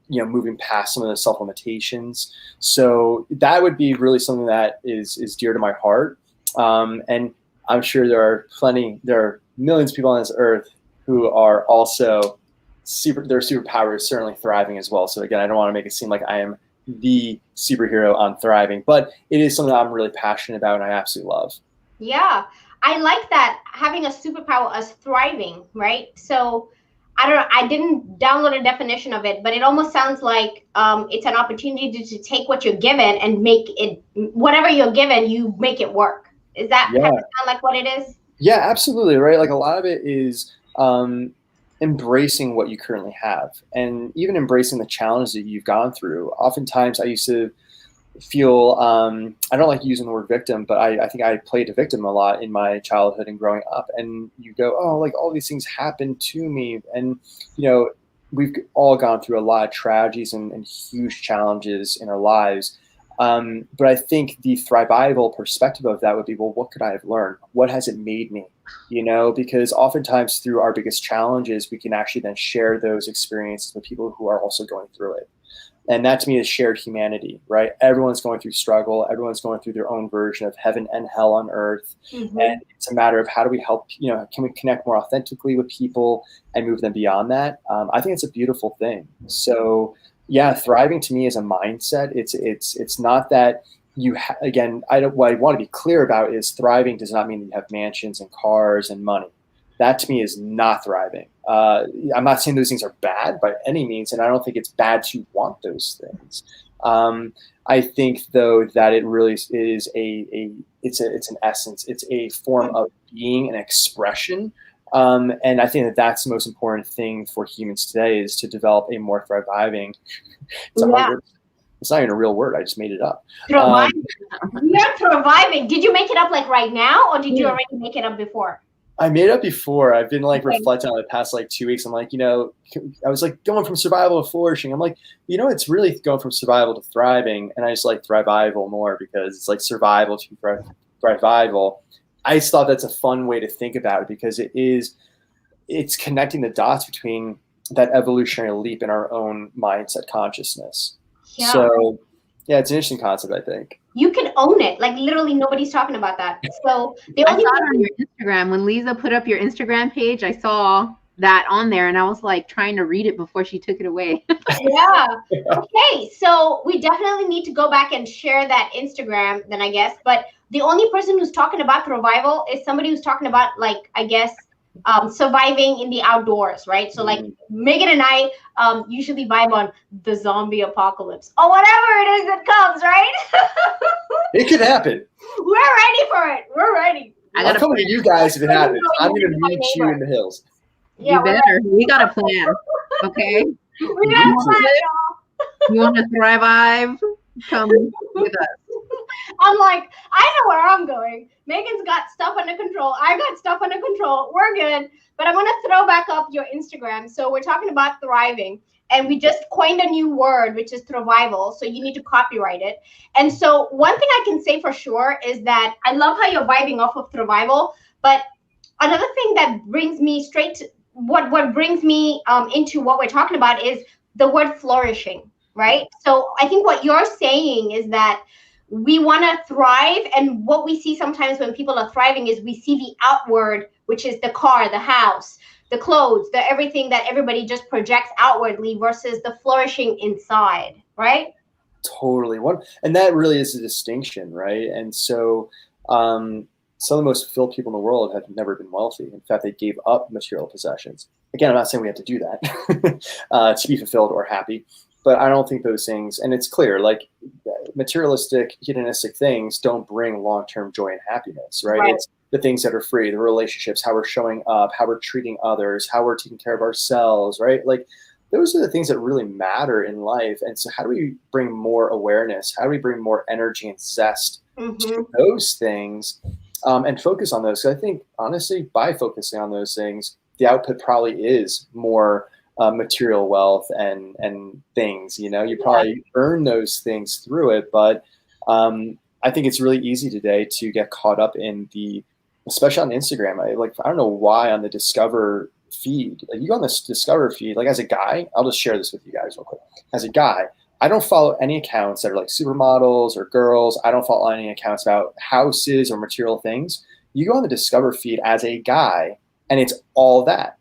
moving past some of the self-limitations. So that would be really something that is dear to my heart. And I'm sure there are millions of people on this earth who are also their superpower is certainly thriving as well. So again, I don't want to make it seem like I am the superhero on thriving, but it is something that I'm really passionate about and I absolutely love. Yeah, I like that, having a superpower as thriving, right? So I don't know, I didn't download a definition of it, but it almost sounds like it's an opportunity to take what you're given and make it, whatever you're given, you make it work. Is that kind of sound like what it is? Yeah, absolutely, right? Like, a lot of it is embracing what you currently have and even embracing the challenges that you've gone through. Oftentimes I used to feel I don't like using the word victim, but I think I played a victim a lot in my childhood and growing up. And you go, oh, like all these things happened to me, and we've all gone through a lot of tragedies and huge challenges in our lives. But I think the thrival perspective of that would be, well, what could I have learned? What has it made me? Because oftentimes through our biggest challenges, we can actually then share those experiences with people who are also going through it. And that to me is shared humanity, right? Everyone's going through struggle. Everyone's going through their own version of heaven and hell on earth. Mm-hmm. And it's a matter of how do we help, can we connect more authentically with people and move them beyond that? I think it's a beautiful thing. So yeah, thriving to me is a mindset. It's not that what I want to be clear about is thriving does not mean that you have mansions and cars and money. That to me is not thriving. I'm not saying those things are bad by any means, and I don't think it's bad to want those things. I think though that it really is it's an essence. It's a form of being, an expression, and I think that that's the most important thing for humans today is to develop a more thriving. It's a hard word. It's not even a real word. I just made it up. Thriving. You're thriving. Did you make it up like right now, or did you already make it up before? I made it up before. I've been reflecting on the past 2 weeks. I'm like, I was going from survival to flourishing. I'm like, it's really going from survival to thriving. And I just like thrival more because it's like survival to thrival. I just thought that's a fun way to think about it because it's connecting the dots between that evolutionary leap in our own mindset consciousness. Yeah. So yeah, it's an interesting concept, I think. You can own it. Like literally nobody's talking about that. So I saw it on your Instagram. When Lisa put up your Instagram page, I saw that on there and I was like trying to read it before she took it away. Yeah. Okay. So we definitely need to go back and share that Instagram then, I guess. But the only person who's talking about survival is somebody who's talking about surviving in the outdoors, right? So like Megan and I usually vibe on the zombie apocalypse or whatever it is that comes, right? It could happen. We're ready for it. We're ready. I'm coming to you guys if it happens. I'm going to meet you in the hills. Yeah, you better. We got a plan. Okay. We got a plan, y'all. You want to thrive? Come with us. I'm like, I know where I'm going. Megan's got stuff under control. I got stuff under control. We're good. But I want to throw back up your Instagram. So we're talking about thriving. And we just coined a new word, which is thrival. So you need to copyright it. And so one thing I can say for sure is that I love how you're vibing off of thrival. But another thing that brings me straight to what brings me into what we're talking about is the word flourishing, right? So I think what you're saying is that we want to thrive. And what we see sometimes when people are thriving is we see the outward, which is the car, the house, the clothes, the everything that everybody just projects outwardly versus the flourishing inside, right? Totally. And that really is a distinction, right? And so some of the most fulfilled people in the world have never been wealthy. In fact, they gave up material possessions. Again, I'm not saying we have to do that to be fulfilled or happy, but I don't think those things, and it's clear, like materialistic, hedonistic things don't bring long-term joy and happiness, right? It's the things that are free, the relationships, how we're showing up, how we're treating others, how we're taking care of ourselves, right? Like those are the things that really matter in life. And so how do we bring more awareness? How do we bring more energy and zest to those things and focus on those? So I think, honestly, by focusing on those things, the output probably is more material wealth and things, you probably earn those things through it. But I think it's really easy today to get caught up in especially on Instagram. I don't know why on the Discover feed, like you go on this Discover feed, like as a guy, I'll just share this with you guys real quick. As a guy, I don't follow any accounts that are like supermodels or girls. I don't follow any accounts about houses or material things. You go on the Discover feed as a guy and it's all that.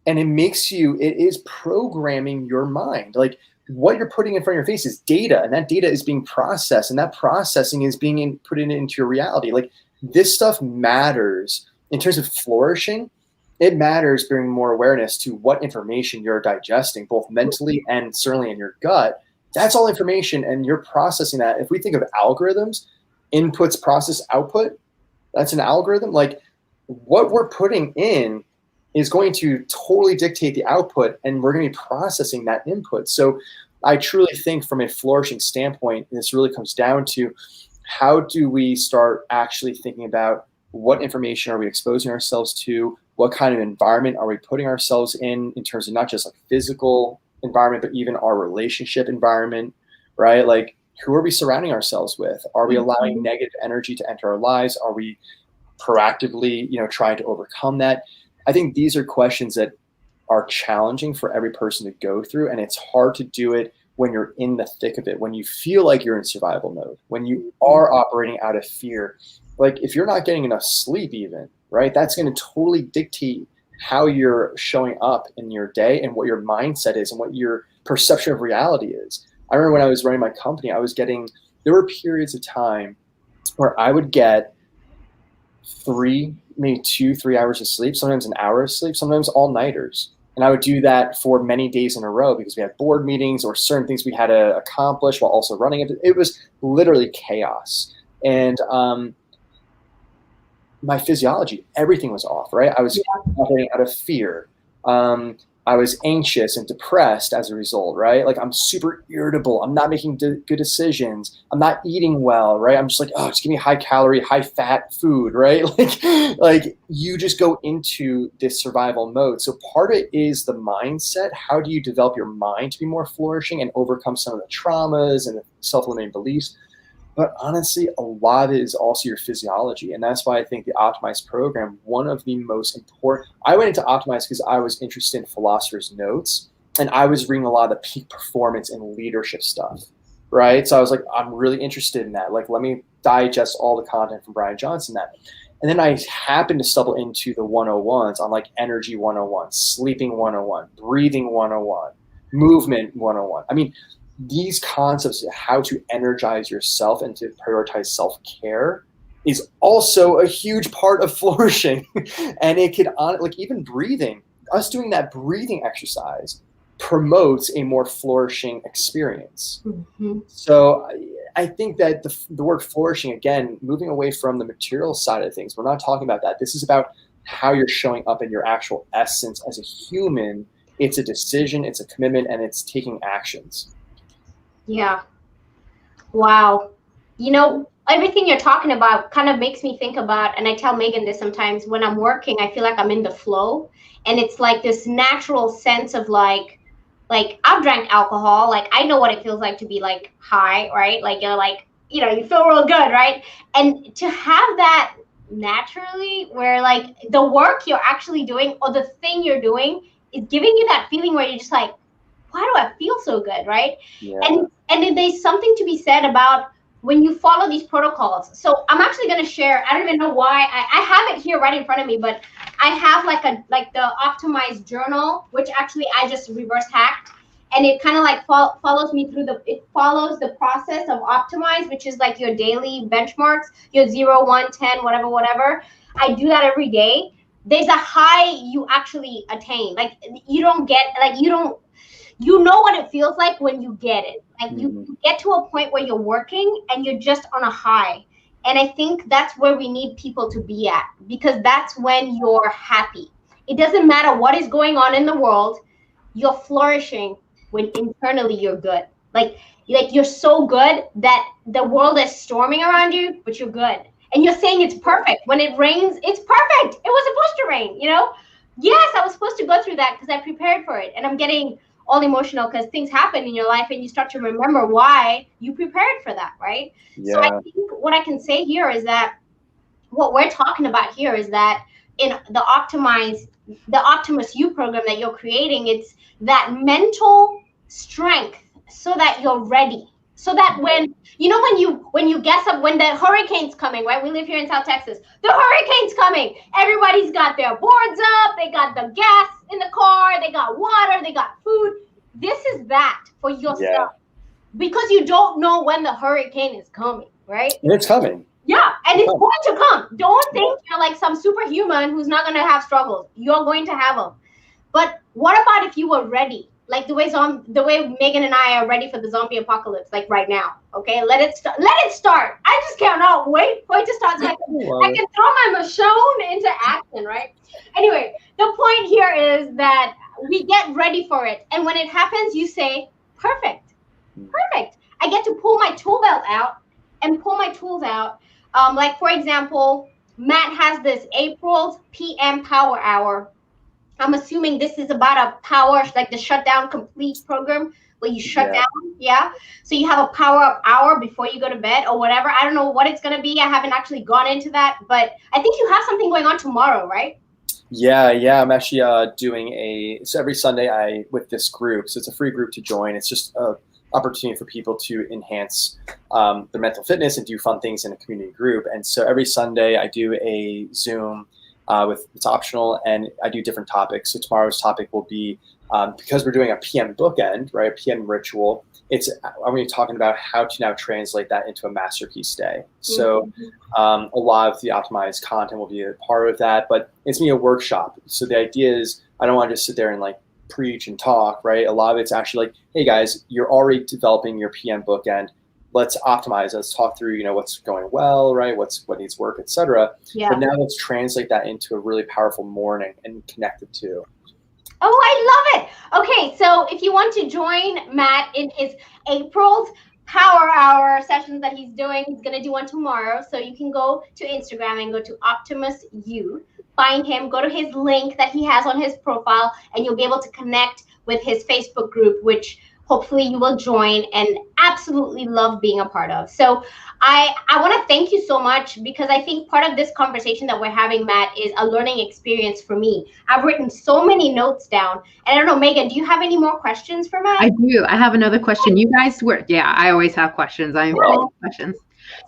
And it is programming your mind. Like what you're putting in front of your face is data, and that data is being processed, and that processing is being put into your reality. Like this stuff matters in terms of flourishing. It matters bringing more awareness to what information you're digesting, both mentally and certainly in your gut. That's all information, and you're processing that. If we think of algorithms, inputs, process, output, that's an algorithm. Like what we're putting in is going to totally dictate the output, and we're going to be processing that input. So I truly think from a flourishing standpoint, this really comes down to how do we start actually thinking about what information are we exposing ourselves to? What kind of environment are we putting ourselves in terms of not just like physical environment, but even our relationship environment, right? Like, who are we surrounding ourselves with? Are we allowing negative energy to enter our lives? Are we proactively, trying to overcome that? I think these are questions that are challenging for every person to go through. And it's hard to do it when you're in the thick of it, when you feel like you're in survival mode, when you are operating out of fear. Like, if you're not getting enough sleep even, right, that's going to totally dictate how you're showing up in your day and what your mindset is and what your perception of reality is. I remember when I was running my company, there were periods of time where I would get 3, maybe 2-3 hours of sleep, sometimes an hour of sleep, sometimes all-nighters. And I would do that for many days in a row because we had board meetings or certain things we had to accomplish while also running it. It was literally chaos. And my physiology, everything was off, right? I was operating out of fear. I was anxious and depressed as a result, right? Like, I'm super irritable. I'm not making good decisions. I'm not eating well, right? I'm just like, oh, just give me high calorie, high fat food, right? Like you just go into this survival mode. So part of it is the mindset. How do you develop your mind to be more flourishing and overcome some of the traumas and the self-limiting beliefs? But honestly, a lot of it is also your physiology. And that's why I think the Optimize program, one of the most important, I went into Optimize because I was interested in philosophers' notes, and I was reading a lot of the peak performance and leadership stuff, right? So I was like, I'm really interested in that. Like, let me digest all the content from Brian Johnson that. And then I happened to stumble into the 101s on like energy 101, sleeping 101, breathing 101, movement 101. I mean, these concepts of how to energize yourself and to prioritize self-care is also a huge part of flourishing. And it could, like, even breathing, us doing that breathing exercise promotes a more flourishing experience. Mm-hmm. So I think that the word flourishing, again, moving away from the material side of things, we're not talking about that. This is about how you're showing up in your actual essence as a human. It's a decision, it's a commitment, and it's taking actions. Yeah. Wow. Everything you're talking about kind of makes me think about, and I tell Megan this sometimes, when I'm working, I feel like I'm in the flow, and it's like this natural sense of like I've drank alcohol, like I know what it feels like to be like high, right? Like you feel real good, right? And to have that naturally where like the work you're actually doing or the thing you're doing is giving you that feeling where you're just like, why do I feel so good, right? Yeah. And there's something to be said about when you follow these protocols. So I'm actually going to share, I don't even know why, I have it here right in front of me, but I have like the Optimized journal, which actually I just reverse hacked. And it kind of like follows me through it follows the process of Optimize, which is like your daily benchmarks, your 0, 1, 10, whatever. I do that every day. There's a high you actually attain. Like you don't get, like you know what it feels like when you get it. Like you get to a point where you're working and you're just on a high. And I think that's where we need people to be at, because that's when you're happy. It doesn't matter what is going on in the world, you're flourishing when internally you're good. Like you're so good that the world is storming around you, but you're good. And you're saying it's perfect. When it rains, it's perfect. It was supposed to rain, Yes, I was supposed to go through that because I prepared for it. And I'm getting all emotional because things happen in your life and you start to remember why you prepared for that, right? Yeah. So I think what I can say here is that what we're talking about here is that in the OptimusYou program that you're creating, it's that mental strength so that you're ready. So that when you guess up, when the hurricane's coming, right? We live here in South Texas. The hurricane's coming. Everybody's got their boards up. They got the gas in the car. They got water. They got food. This is that for yourself, because you don't know when the hurricane is coming, right? It's coming. Yeah, and it's going to come. Don't think you're like some superhuman who's not going to have struggles. You're going to have them. But what about if you were ready? Like the way Megan and I are ready for the zombie apocalypse, like right now. Okay, let it start. Let it start. I just cannot wait for it to start so I can throw my Michonne into action, right? Anyway, the point here is that we get ready for it, and when it happens, you say, "Perfect. Perfect. I get to pull my tool belt out and pull my tools out. Like, for example, Matt has this April PM Power Hour. I'm assuming this is about a power, like the shutdown complete program where you shut down. Yeah. So you have a power up hour before you go to bed or whatever. I don't know what it's going to be. I haven't actually gone into that, but I think you have something going on tomorrow, right? Yeah. I'm actually so every Sunday with this group. So it's a free group to join. It's just a opportunity for people to enhance their mental fitness and do fun things in a community group. And so every Sunday I do a Zoom it's optional, and I do different topics. So tomorrow's topic will be, because we're doing a PM bookend, right? A PM ritual. I'm going to be talking about how to now translate that into a masterpiece day. So a lot of the optimized content will be a part of that, but it's going to be a workshop. So the idea is I don't want to just sit there and like preach and talk, right? A lot of it's actually like, hey guys, you're already developing your PM bookend. Let's optimize. Let's talk through, what's going well, right? What needs work, etc. Yeah. But now let's translate that into a really powerful morning and connect the two. Oh, I love it. Okay, so if you want to join Matt in his April's Power Hour sessions that he's doing, he's going to do one tomorrow. So you can go to Instagram and go to OptimusYou, find him, go to his link that he has on his profile, and you'll be able to connect with his Facebook group, which hopefully you will join and absolutely love being a part of. So I want to thank you so much, because I think part of this conversation that we're having, Matt, is a learning experience for me. I've written so many notes down. And I don't know, Megan, do you have any more questions for Matt? I do. I have another question. You guys I always have questions. I'm full of questions.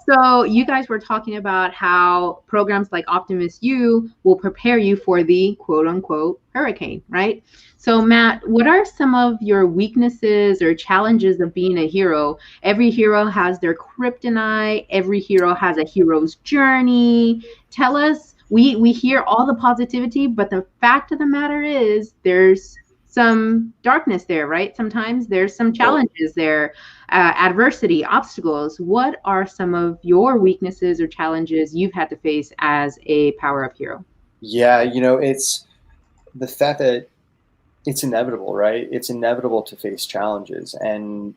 So you guys were talking about how programs like OptimusYou will prepare you for the quote unquote hurricane, right? So Matt, what are some of your weaknesses or challenges of being a hero? Every hero has their kryptonite. Every hero has a hero's journey. Tell us, we hear all the positivity, but the fact of the matter is there's some darkness there, right? Sometimes there's some challenges there, adversity, obstacles. What are some of your weaknesses or challenges you've had to face as a power-up hero? Yeah, it's the fact that it's inevitable, right? It's inevitable to face challenges. And,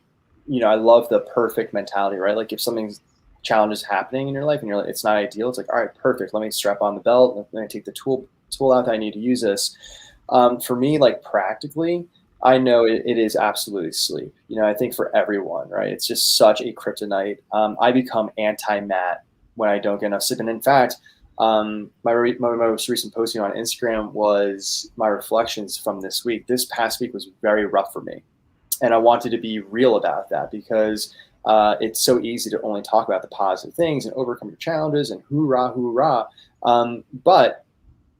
I love the perfect mentality, right? Like if challenge is happening in your life and you're like, it's not ideal, it's like, all right, perfect. Let me strap on the belt. Let me take the tool out that I need to use this. For me, like practically, I know it is absolutely sleep. I think for everyone, right? It's just such a kryptonite. I become anti-Matt when I don't get enough sleep. And in fact, my most recent posting on Instagram was my reflections from this week. This past week was very rough for me. And I wanted to be real about that, because it's so easy to only talk about the positive things and overcome your challenges and hoorah, hoorah. But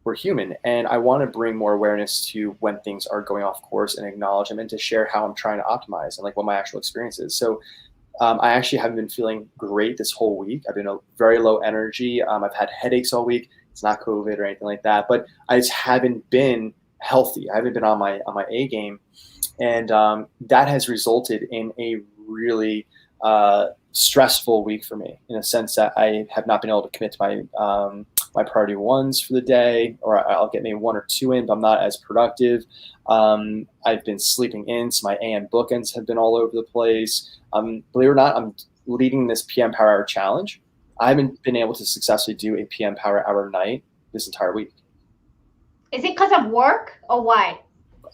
we're human, and I want to bring more awareness to when things are going off course and acknowledge them, and to share how I'm trying to optimize and like what my actual experience is. So I actually haven't been feeling great this whole week. I've been a very low energy. I've had headaches all week. It's not COVID or anything like that, but I just haven't been healthy. I haven't been on my A game, and that has resulted in a really stressful week for me, in a sense that I have not been able to commit to my priority ones for the day, or I'll get maybe 1 or 2 in, but I'm not as productive. I've been sleeping in, so my AM bookends have been all over the place. Believe it or not, I'm leading this PM Power Hour challenge. I haven't been able to successfully do a PM Power Hour night this entire week. Is it because of work or why?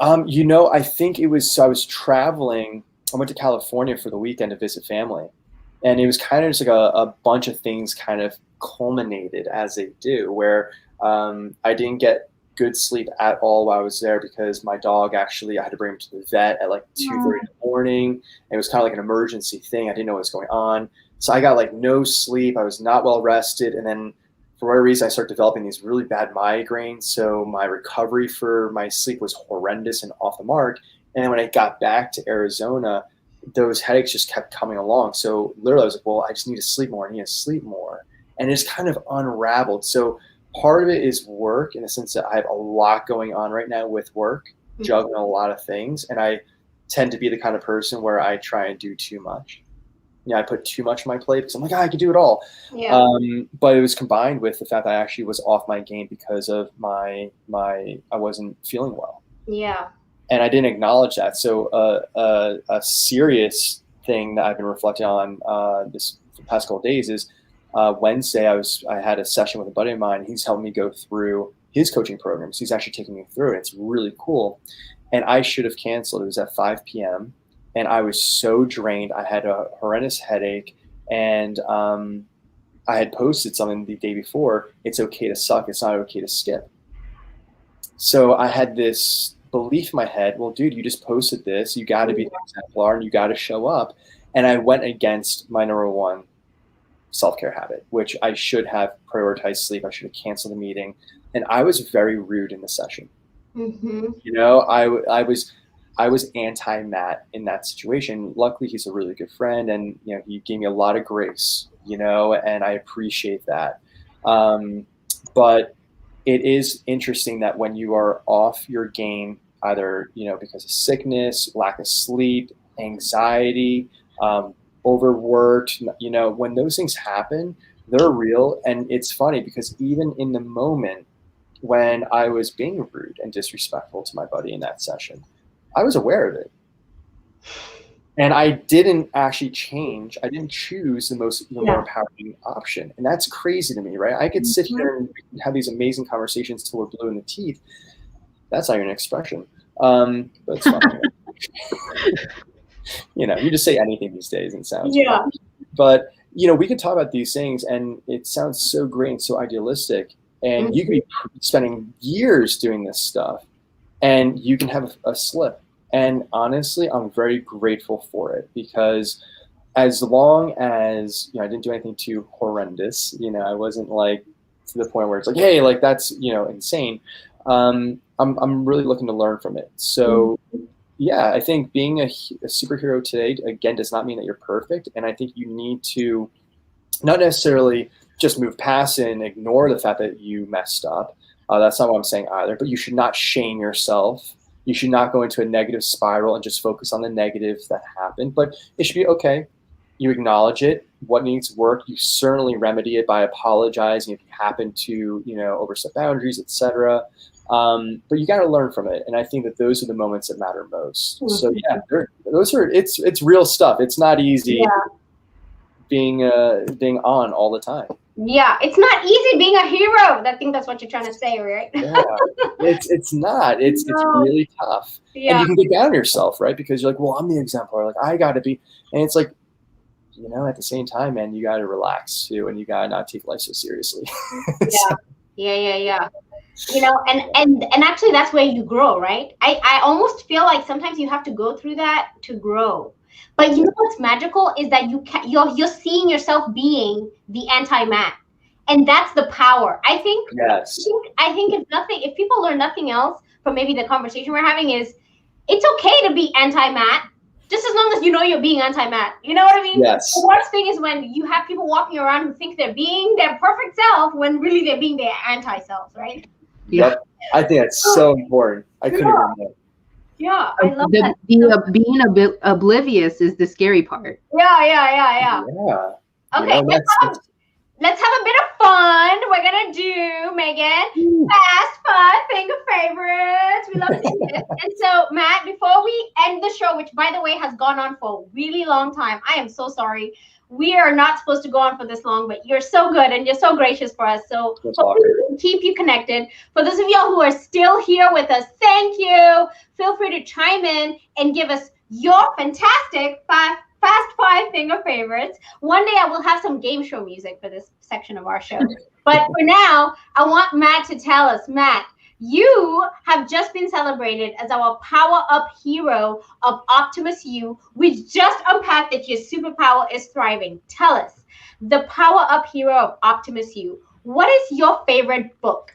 I think it was, so I was traveling. I went to California for the weekend to visit family. And it was kind of just like a bunch of things kind of culminated as they do, where I didn't get good sleep at all while I was there, because my dog I had to bring him to the vet at like 2:30 in the morning. And it was kind of like an emergency thing. I didn't know what was going on. So I got like no sleep. I was not well rested. And then for whatever reason, I started developing these really bad migraines. So my recovery for my sleep was horrendous and off the mark. And then when I got back to Arizona, those headaches just kept coming along. So literally I was like, well, I just need to sleep more. I need to sleep more. And it's kind of unraveled. So part of it is work, in the sense that I have a lot going on right now with work, juggling a lot of things. And I tend to be the kind of person where I try and do too much. I put too much on my plate because I'm like, I can do it all. Yeah. But it was combined with the fact that I actually was off my game because of I wasn't feeling well. Yeah. And I didn't acknowledge that. So a serious thing that I've been reflecting on this past couple of days is Wednesday I had a session with a buddy of mine. He's helped me go through his coaching programs. He's actually taking me through it. It's really cool. And I should have canceled. It was at 5 p.m. and I was so drained. I had a horrendous headache, and I had posted something the day before. It's okay to suck. It's not okay to skip. So I had this belief in my head, well, dude, you just posted this. You got to be an exemplar and you got to show up. And I went against my number one self-care habit, which I should have prioritized sleep. I should have canceled the meeting. And I was very rude in the session. Mm-hmm. You know, I was anti-Matt in that situation. Luckily, he's a really good friend, and you know, he gave me a lot of grace, you know, and I appreciate that. But it is interesting that when you are off your game, either, you know, because of sickness, lack of sleep, anxiety, overworked, you know, when those things happen, they're real. And it's funny because even in the moment when I was being rude and disrespectful to my buddy in that session, I was aware of it. And I didn't actually change. I didn't choose the more empowering option. And that's crazy to me, right? I could sit here and have these amazing conversations till we're blue in the teeth. That's not even an expression. But it's fine. You know, you just say anything these days and it sounds good. But, you know, we can talk about these things and it sounds so great and so idealistic. And you could be spending years doing this stuff and you can have a slip. And honestly, I'm very grateful for it because as long as, you know, I didn't do anything too horrendous, you know, I wasn't like to the point where it's like, hey, like that's, you know, insane. I'm really looking to learn from it. So yeah, I think being a superhero today, again, does not mean that you're perfect. And I think you need to not necessarily just move past it and ignore the fact that you messed up. That's not what I'm saying either, but you should not shame yourself. You should not go into a negative spiral and just focus on the negatives that happened, but it should be okay. You acknowledge it, what needs work. You certainly remedy it by apologizing if you happen to, you know, overstep boundaries, etc. But you got to learn from it. And I think that those are the moments that matter most. So yeah, it's real stuff. It's not easy being on all the time. Yeah, it's not easy being a hero. I think that's what you're trying to say, right? Yeah, it's not. It's really tough. Yeah. And you can get down on yourself, right? Because you're like, well, I'm the exemplar. Like, I got to be. And it's like, you know, at the same time, man, you got to relax too, and you got to not take life so seriously. Yeah. You know, and actually, that's where you grow, right? I almost feel like sometimes you have to go through that to grow. But you know what's magical is that you're seeing yourself being the anti-Matt, and that's the power. I think. Yes. I think if people learn nothing else from maybe the conversation we're having, is it's okay to be anti-Matt, just as long as you know you're being anti-Matt. You know what I mean? Yes. The worst thing is when you have people walking around who think they're being their perfect self when really they're being their anti-selves, right? Yep. I think that's so important. I couldn't agree more. Yeah, I love that. Being oblivious is the scary part. Yeah. Okay, You know, let's have a bit of fun. We're gonna do, Megan, fast fun thing of favorites. We love to do this. And so, Matt, before we end the show, which by the way has gone on for a really long time, I am so sorry. We are not supposed to go on for this long, but you're so good and you're so gracious for us. So hopefully we can keep you connected. For those of y'all who are still here with us, thank you. Feel free to chime in and give us your fantastic fast five thing of favorites. One day I will have some game show music for this section of our show. But for now, I want Matt to tell us, Matt, you have just been celebrated as our PowerUp hero of OptimusYou. We just unpacked that your superpower is thriving. Tell us, the PowerUp hero of OptimusYou, what is your favorite book?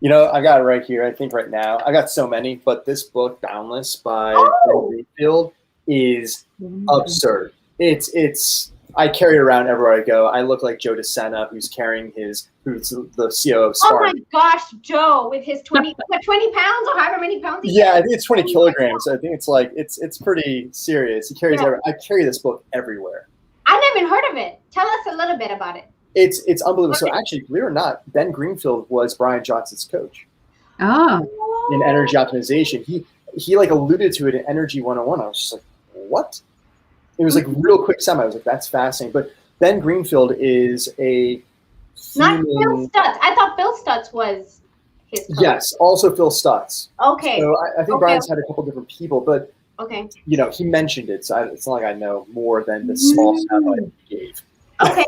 You know, I got it right here. I think right now I got so many, but this book, Boundless by Greenfield, is absurd. It's. I carry it around everywhere I go. I look like Joe DeSena, who's the CEO of Spark. Oh my gosh, Joe, with his 20 pounds or however many pounds he I think it's 20 kilograms. I think it's like, it's pretty serious. He carries I carry this book everywhere. I've never even heard of it. Tell us a little bit about it. It's unbelievable. So actually, believe it or not, Ben Greenfield was Brian Johnson's coach. Oh. In energy optimization. He like alluded to it in Energy 101. I was just like, what? It was like real quick semi. I was like, that's fascinating. But Ben Greenfield is a Not Phil Stutz. I thought Phil Stutz was his coach. Yes, also Phil Stutz. Okay. So I think Brian's had a couple different people, but okay, he mentioned it, so it's not like I know more than the small soundbite he gave. Okay.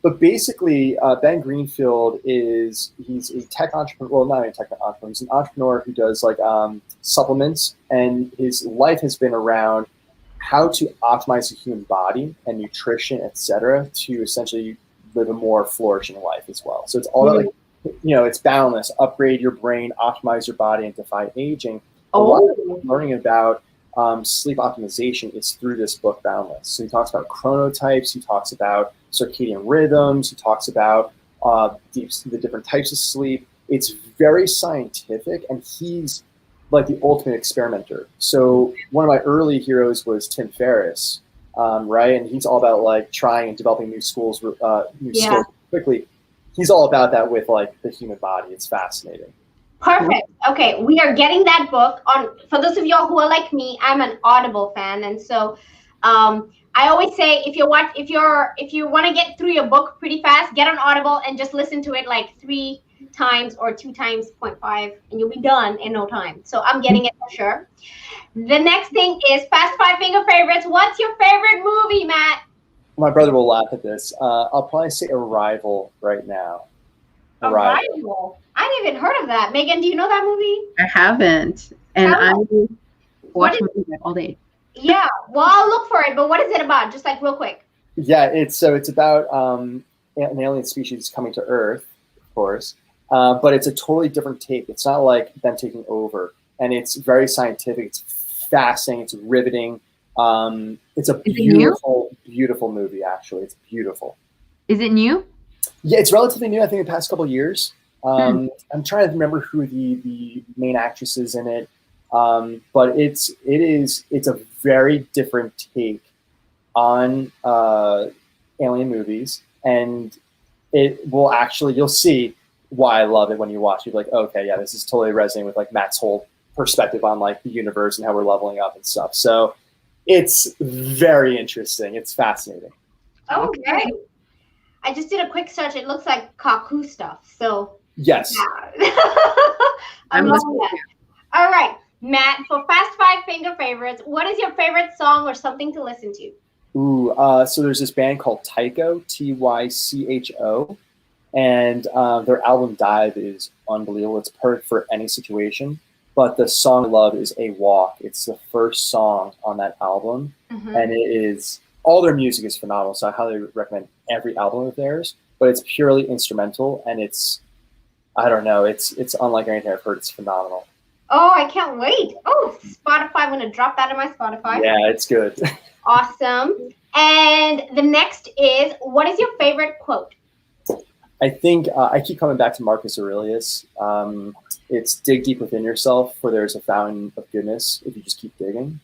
But basically, Ben Greenfield he's a tech entrepreneur. Well, not a tech entrepreneur. He's an entrepreneur who does like supplements, and his life has been around how to optimize the human body and nutrition, etc., to essentially live a more flourishing life as well. So it's all about, it's boundless. Upgrade your brain, optimize your body, and defy aging. A lot of learning about sleep optimization is through this book, Boundless. So he talks about chronotypes, he talks about circadian rhythms, he talks about the different types of sleep. It's very scientific, and he's like the ultimate experimenter. So one of my early heroes was Tim Ferriss, right? And he's all about like trying and developing new skills quickly. He's all about that with like the human body. It's fascinating. Perfect. Okay, we are getting that book on. For those of y'all who are like me, I'm an Audible fan, and so I always say if you want to get through your book pretty fast, get on Audible and just listen to it like 3 times or 2 times 0.5, and you'll be done in no time. So I'm getting it for sure. The next thing is Fast 5 Finger Favorites. What's your favorite movie, Matt? My brother will laugh at this. I'll probably say Arrival right now. Arrival. I didn't even heard of that. Megan, do you know that movie? I haven't, and I'm watching movies all day. Yeah, well, I'll look for it. But what is it about? Just like real quick. Yeah, it's about an alien species coming to Earth, of course, but it's a totally different take. It's not like them taking over, and it's very scientific. It's fascinating. It's riveting. It's a beautiful movie. Actually, it's beautiful. Is it new? Yeah, it's relatively new. I think the past couple of years. I'm trying to remember who the main actress is in it, but it's a very different take on alien movies, and it will actually, you'll see why I love it when you watch it. You're like, okay, yeah, this is totally resonating with like Matt's whole perspective on like the universe and how we're leveling up and stuff. So it's very interesting. It's fascinating. Okay. I just did a quick search. It looks like Kaku stuff. So yes. Yeah. I'm loving that. All right, Matt, for Fast 5 Finger Favorites, what is your favorite song or something to listen to? Ooh, so there's this band called Tycho, Tycho, and their album Dive is unbelievable. It's perfect for any situation. But the song I love is A Walk. It's the first song on that album, and it is, all their music is phenomenal. So I highly recommend every album of theirs. But it's purely instrumental, and it's, I don't know, it's unlike anything I've heard. It's phenomenal. Oh, I can't wait. Oh, Spotify. I'm going to drop that in my Spotify. Yeah, it's good. Awesome. And the next is, what is your favorite quote? I think I keep coming back to Marcus Aurelius. It's dig deep within yourself, for there's a fountain of goodness if you just keep digging.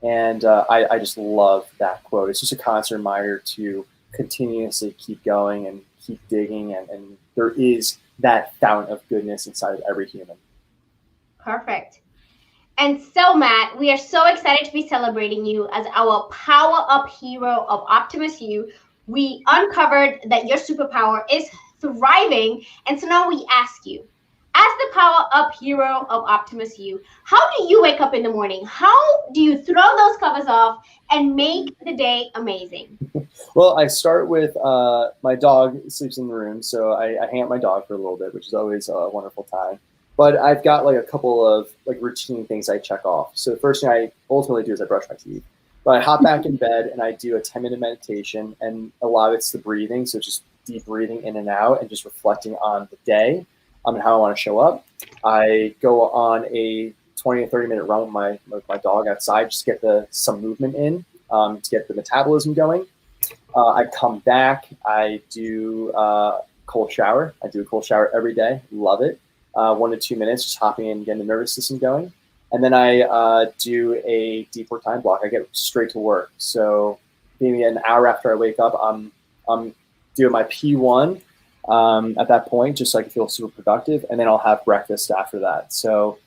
And I just love that quote. It's just a constant reminder to continuously keep going and keep digging. And there is that fountain of goodness inside of every human. Perfect. And so, Matt, we are so excited to be celebrating you as our power-up hero of OptimusYou. We uncovered that your superpower is thriving. And so now we ask you, as the power-up hero of OptimusYou, how do you wake up in the morning? How do you throw those covers off and make the day amazing? Well, I start with my dog sleeps in the room, so I hang out my dog for a little bit, which is always a wonderful time. But I've got like a couple of like routine things I check off. So the first thing I ultimately do is I brush my teeth. But I hop back in bed and I do a 10-minute meditation, and a lot of it's the breathing, so just deep breathing in and out and just reflecting on the day, and how I want to show up. I go on a 20 to 30-minute run with my dog outside, just to get some movement in, to get the metabolism going. I come back, I do a cold shower. I do a cold shower every day, love it. 1 to 2 minutes, just hopping in and getting the nervous system going. And then I do a deep work time block. I get straight to work. So maybe an hour after I wake up, I'm doing my P1 at that point, just so I can feel super productive. And then I'll have breakfast after that. So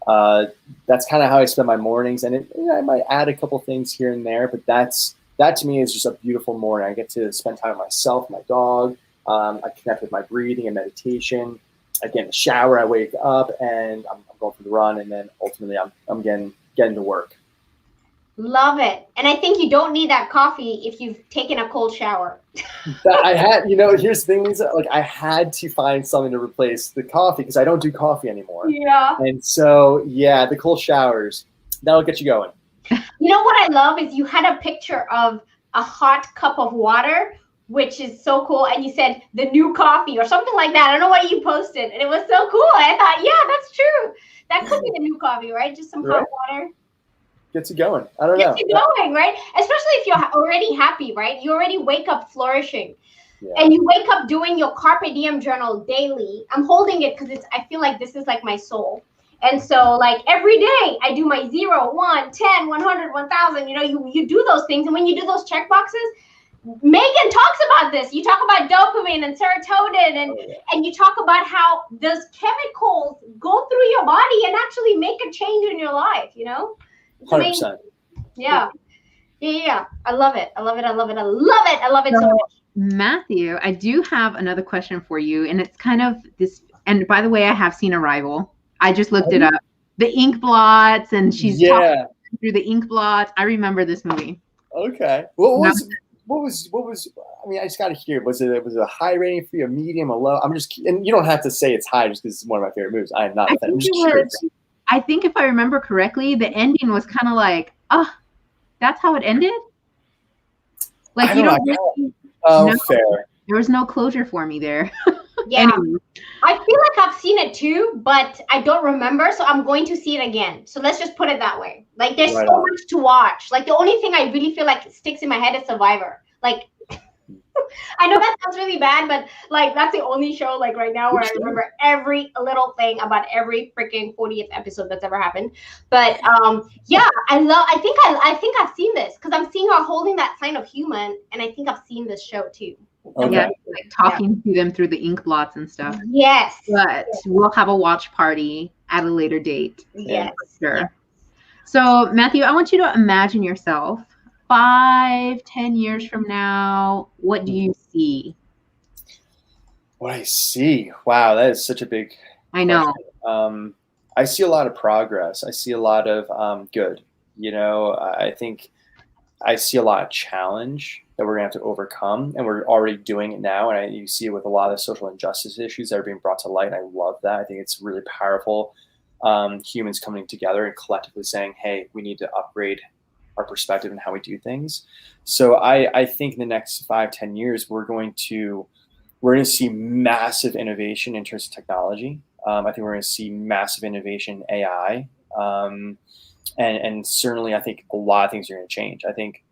That's kind of how I spend my mornings, and I might add a couple things here and there, but that to me is just a beautiful morning. I get to spend time with myself, my dog. I connect with my breathing and meditation. I get in the shower, I wake up, and I'm going for the run, and then ultimately I'm getting to work. Love it. And I think you don't need that coffee if you've taken a cold shower. I had, here's the thing, Lisa, like I had to find something to replace the coffee because I don't do coffee anymore. Yeah. And so, yeah, the cold showers, that'll get you going. You know what I love is you had a picture of a hot cup of water, which is so cool. And you said the new coffee or something like that. I don't know what you posted. And it was so cool. I thought, yeah, that's true. That could be the new coffee, right? Just some hot water. Gets you going. I don't know. Gets you going, right? Especially if you're already happy, right? You already wake up flourishing. Yeah. And you wake up doing your Carpe Diem journal daily. I'm holding it because I feel like this is like my soul. And so like every day I do my 0, 1, 10, 100, 1,000. You do those things. And when you do those check boxes, Megan talks about this. You talk about dopamine and serotonin and you talk about how those chemicals go through your body and actually make a change in your life, 100%. Yeah. I love it. I love it. I love it. I love it. I love it so much. Matthew, I do have another question for you. And it's kind of this. And by the way, I have seen Arrival. I just looked it up. The ink blots, and she's talking through the ink blots. I remember this movie. Okay. What was? I mean, I just got to hear. Was it a high rating for you, a medium, a low? And you don't have to say it's high just because it's one of my favorite movies. I am not a fan. I'm just curious. I think if I remember correctly, the ending was kind of like, that's how it ended? Like, fair. There was no closure for me there. Yeah. Anyway. I feel like I've seen it too, but I don't remember, so I'm going to see it again. So let's just put it that way. Like, there's so much to watch. Like, the only thing I really feel like sticks in my head is Survivor. Like, I know that sounds really bad, but like that's the only show like right now where I remember every little thing about every freaking 40th episode that's ever happened. But yeah, I think I've seen this because I'm seeing her holding that sign of human, and I think I've seen this show too. Okay. Yeah, like talking to them through the ink blots and stuff. Yes. But we'll have a watch party at a later date. Yes. For sure. Yes. So Matthew, I want you to imagine yourself 5, 10 years from now. What do you see? What I see? Wow, that is such a big I know. Question. I see a lot of progress. I see a lot of good. I think I see a lot of challenge that we're going to have to overcome, and we're already doing it now. And you see it with a lot of social injustice issues that are being brought to light. And I love that. I think it's really powerful. Humans coming together and collectively saying, hey, we need to upgrade our perspective and how we do things. So I think in the next 5, 10 years, we're going to see massive innovation in terms of technology. I think we're going to see massive innovation in AI. And certainly I think a lot of things are going to change. I think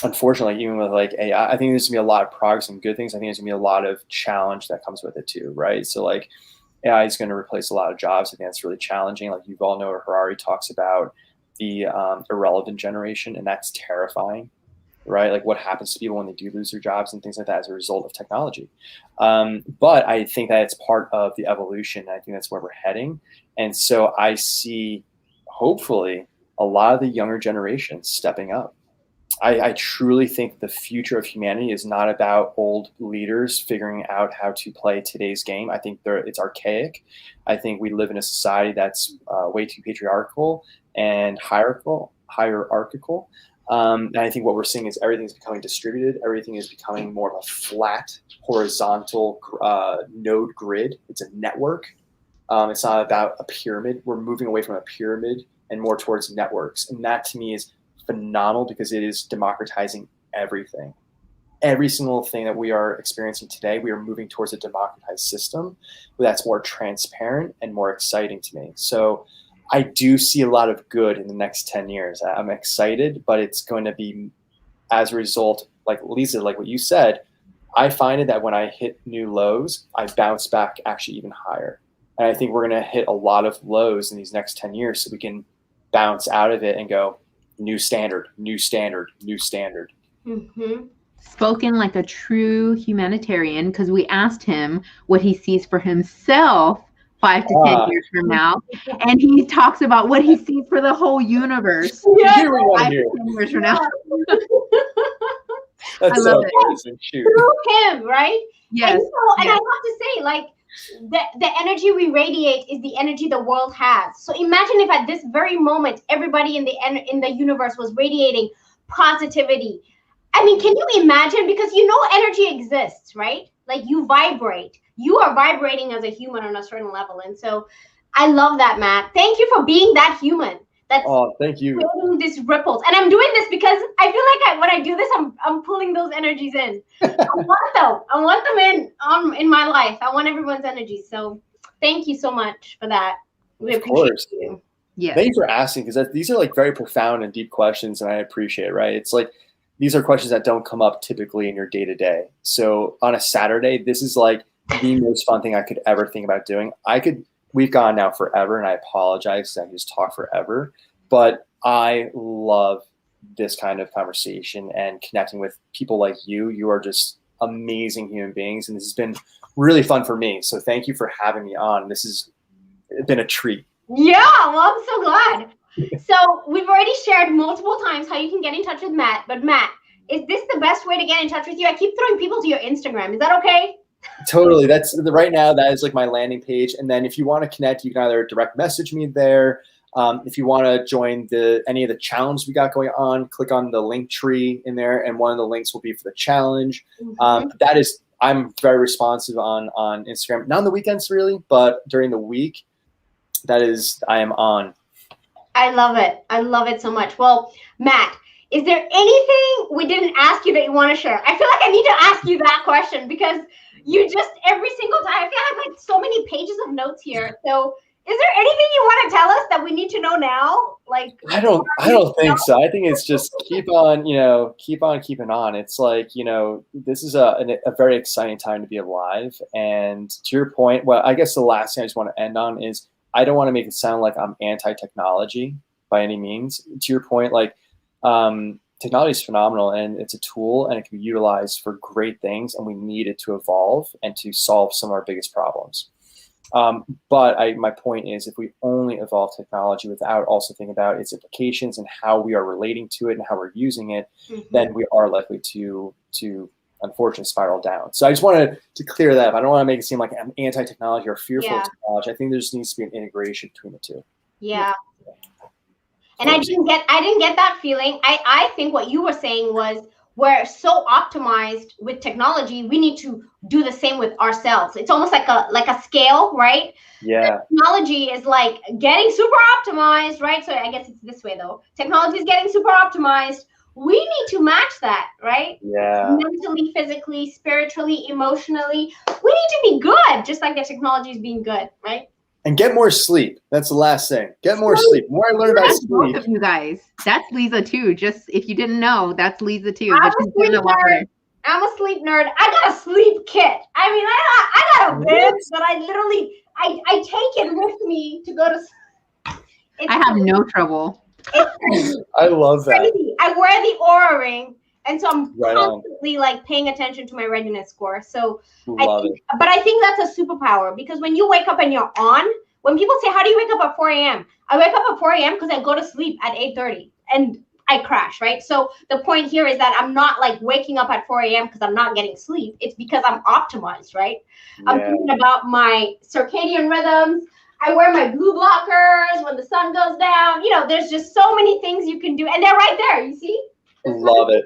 unfortunately, even with like AI, I think there's going to be a lot of progress and good things. I think there's going to be a lot of challenge that comes with it too, right? So like AI is going to replace a lot of jobs. I think that's really challenging. Like you all know, Harari talks about the irrelevant generation, and that's terrifying, right? Like what happens to people when they do lose their jobs and things like that as a result of technology. But I think that it's part of the evolution. I think that's where we're heading. And so I see, hopefully, a lot of the younger generation stepping up. I truly think the future of humanity is not about old leaders figuring out how to play today's game. I think it's archaic. I think we live in a society that's way too patriarchal and hierarchical. And I think what we're seeing is everything's becoming distributed. Everything is becoming more of a flat, horizontal node grid. It's a network. It's not about a pyramid. We're moving away from a pyramid and more towards networks. And that to me is phenomenal because it is democratizing everything. Every single thing that we are experiencing today, we are moving towards a democratized system that's more transparent and more exciting to me. So I do see a lot of good in the next 10 years. I'm excited, but it's going to be as a result, like Lisa, like what you said, I find it that when I hit new lows, I bounce back actually even higher. And I think we're going to hit a lot of lows in these next 10 years so we can bounce out of it and go, new standard, new standard, new standard. Mm-hmm. Spoken like a true humanitarian, because we asked him what he sees for himself 5 to 10 years from now, and he talks about what he sees for the whole universe. Yeah. 5 to 10 years from now. That's I love it. amazing. Shoot. Through him, right? Yes. And, and I have to say, like, the energy we radiate is the energy the world has. So imagine if at this very moment, everybody in the universe was radiating positivity. I mean, can you imagine? Because energy exists, right? Like, you vibrate. You are vibrating as a human on a certain level. And so I love that, Matt. Thank you for being that human. That's thank you. creating these ripples. And I'm doing this because I feel like when I do this, I'm pulling those energies in. I want them in my life. I want everyone's energy. So thank you so much for that. We appreciate you. Yeah. Thank you for asking, because these are like very profound and deep questions, and I appreciate it, right? It's like, these are questions that don't come up typically in your day-to-day. So on a Saturday, this is like the most fun thing I could ever think about doing. We've gone now forever, and I apologize because I can just talk forever, but I love this kind of conversation and connecting with people like you. You are just amazing human beings, and this has been really fun for me. So thank you for having me on. This has been a treat. Yeah, well, I'm so glad. So we've already shared multiple times how you can get in touch with Matt, but Matt, is this the best way to get in touch with you? I keep throwing people to your Instagram. Is that okay? Totally. That's right now. That is like my landing page. And then if you want to connect, you can either direct message me there. If you want to join any of the challenges we got going on, click on the link tree in there, and one of the links will be for the challenge. I'm very responsive on Instagram, not on the weekends really, but during the week, I am on. I love it. I love it so much. Well, Matt, is there anything we didn't ask you that you want to share? I feel like I need to ask you that question, because you just, every single time, I feel I have like so many pages of notes here. So is there anything you want to tell us that we need to know now? Like, I don't think so. I think it's just keep on keeping on. It's like, this is a very exciting time to be alive. And to your point, well, I guess the last thing I just want to end on is, I don't want to make it sound like I'm anti-technology by any means. To your point, like, technology is phenomenal, and it's a tool, and it can be utilized for great things, and we need it to evolve and to solve some of our biggest problems. But my point is, if we only evolve technology without also thinking about its implications and how we are relating to it and how we're using it, then we are likely to unfortunately spiral down. So I just wanted to clear that up. I don't want to make it seem like I'm anti-technology or fearful of technology. I think there just needs to be an integration between the two. Yeah. And I didn't get that feeling. I think what you were saying was, we're so optimized with technology, we need to do the same with ourselves. It's almost like a scale, right? Yeah. The technology is like getting super optimized, right? So I guess it's this way though. Technology is getting super optimized. We need to match that, right? Yeah. Mentally, physically, spiritually, emotionally. We need to be good, just like the technology is being good, right? And get more sleep. That's the last thing. Get more sleep. The more I learn about That's sleep. both of you guys. That's Lisa too. Just if you didn't know, that's Lisa too. I'm a sleep nerd. I got a sleep kit. I mean, I got a bib, but I literally I take it with me to go to sleep. I have no trouble. I love that. Crazy. I wear the Aura ring, and so I'm constantly like paying attention to my readiness score. So I think that's a superpower, because when you wake up and you're on, when people say, how do you wake up at 4 a.m.? I wake up at 4 a.m. because I go to sleep at 8:30 and I crash, right? So the point here is that I'm not like waking up at 4 a.m. because I'm not getting sleep. It's because I'm optimized, right? I'm thinking about my circadian rhythms. I wear my blue blockers when the sun goes down. There's just so many things you can do. And they're right there, you see? Love it.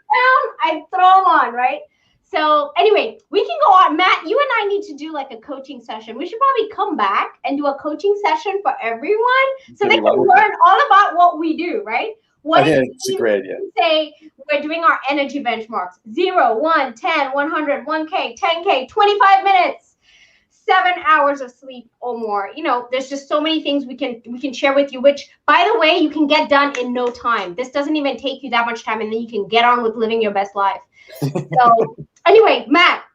I throw them on, right? So anyway, we can go on. Matt, you and I need to do like a coaching session. We should probably come back and do a coaching session for everyone so they can learn all about what we do, right? I think it's a great idea. Say we're doing our energy benchmarks: 0, 1, 10, 100, 1K, 10K, 25 minutes, 7 hours of sleep or more. There's just so many things we can share with you, which, by the way, you can get done in no time. This doesn't even take you that much time, and then you can get on with living your best life. So anyway, Matt,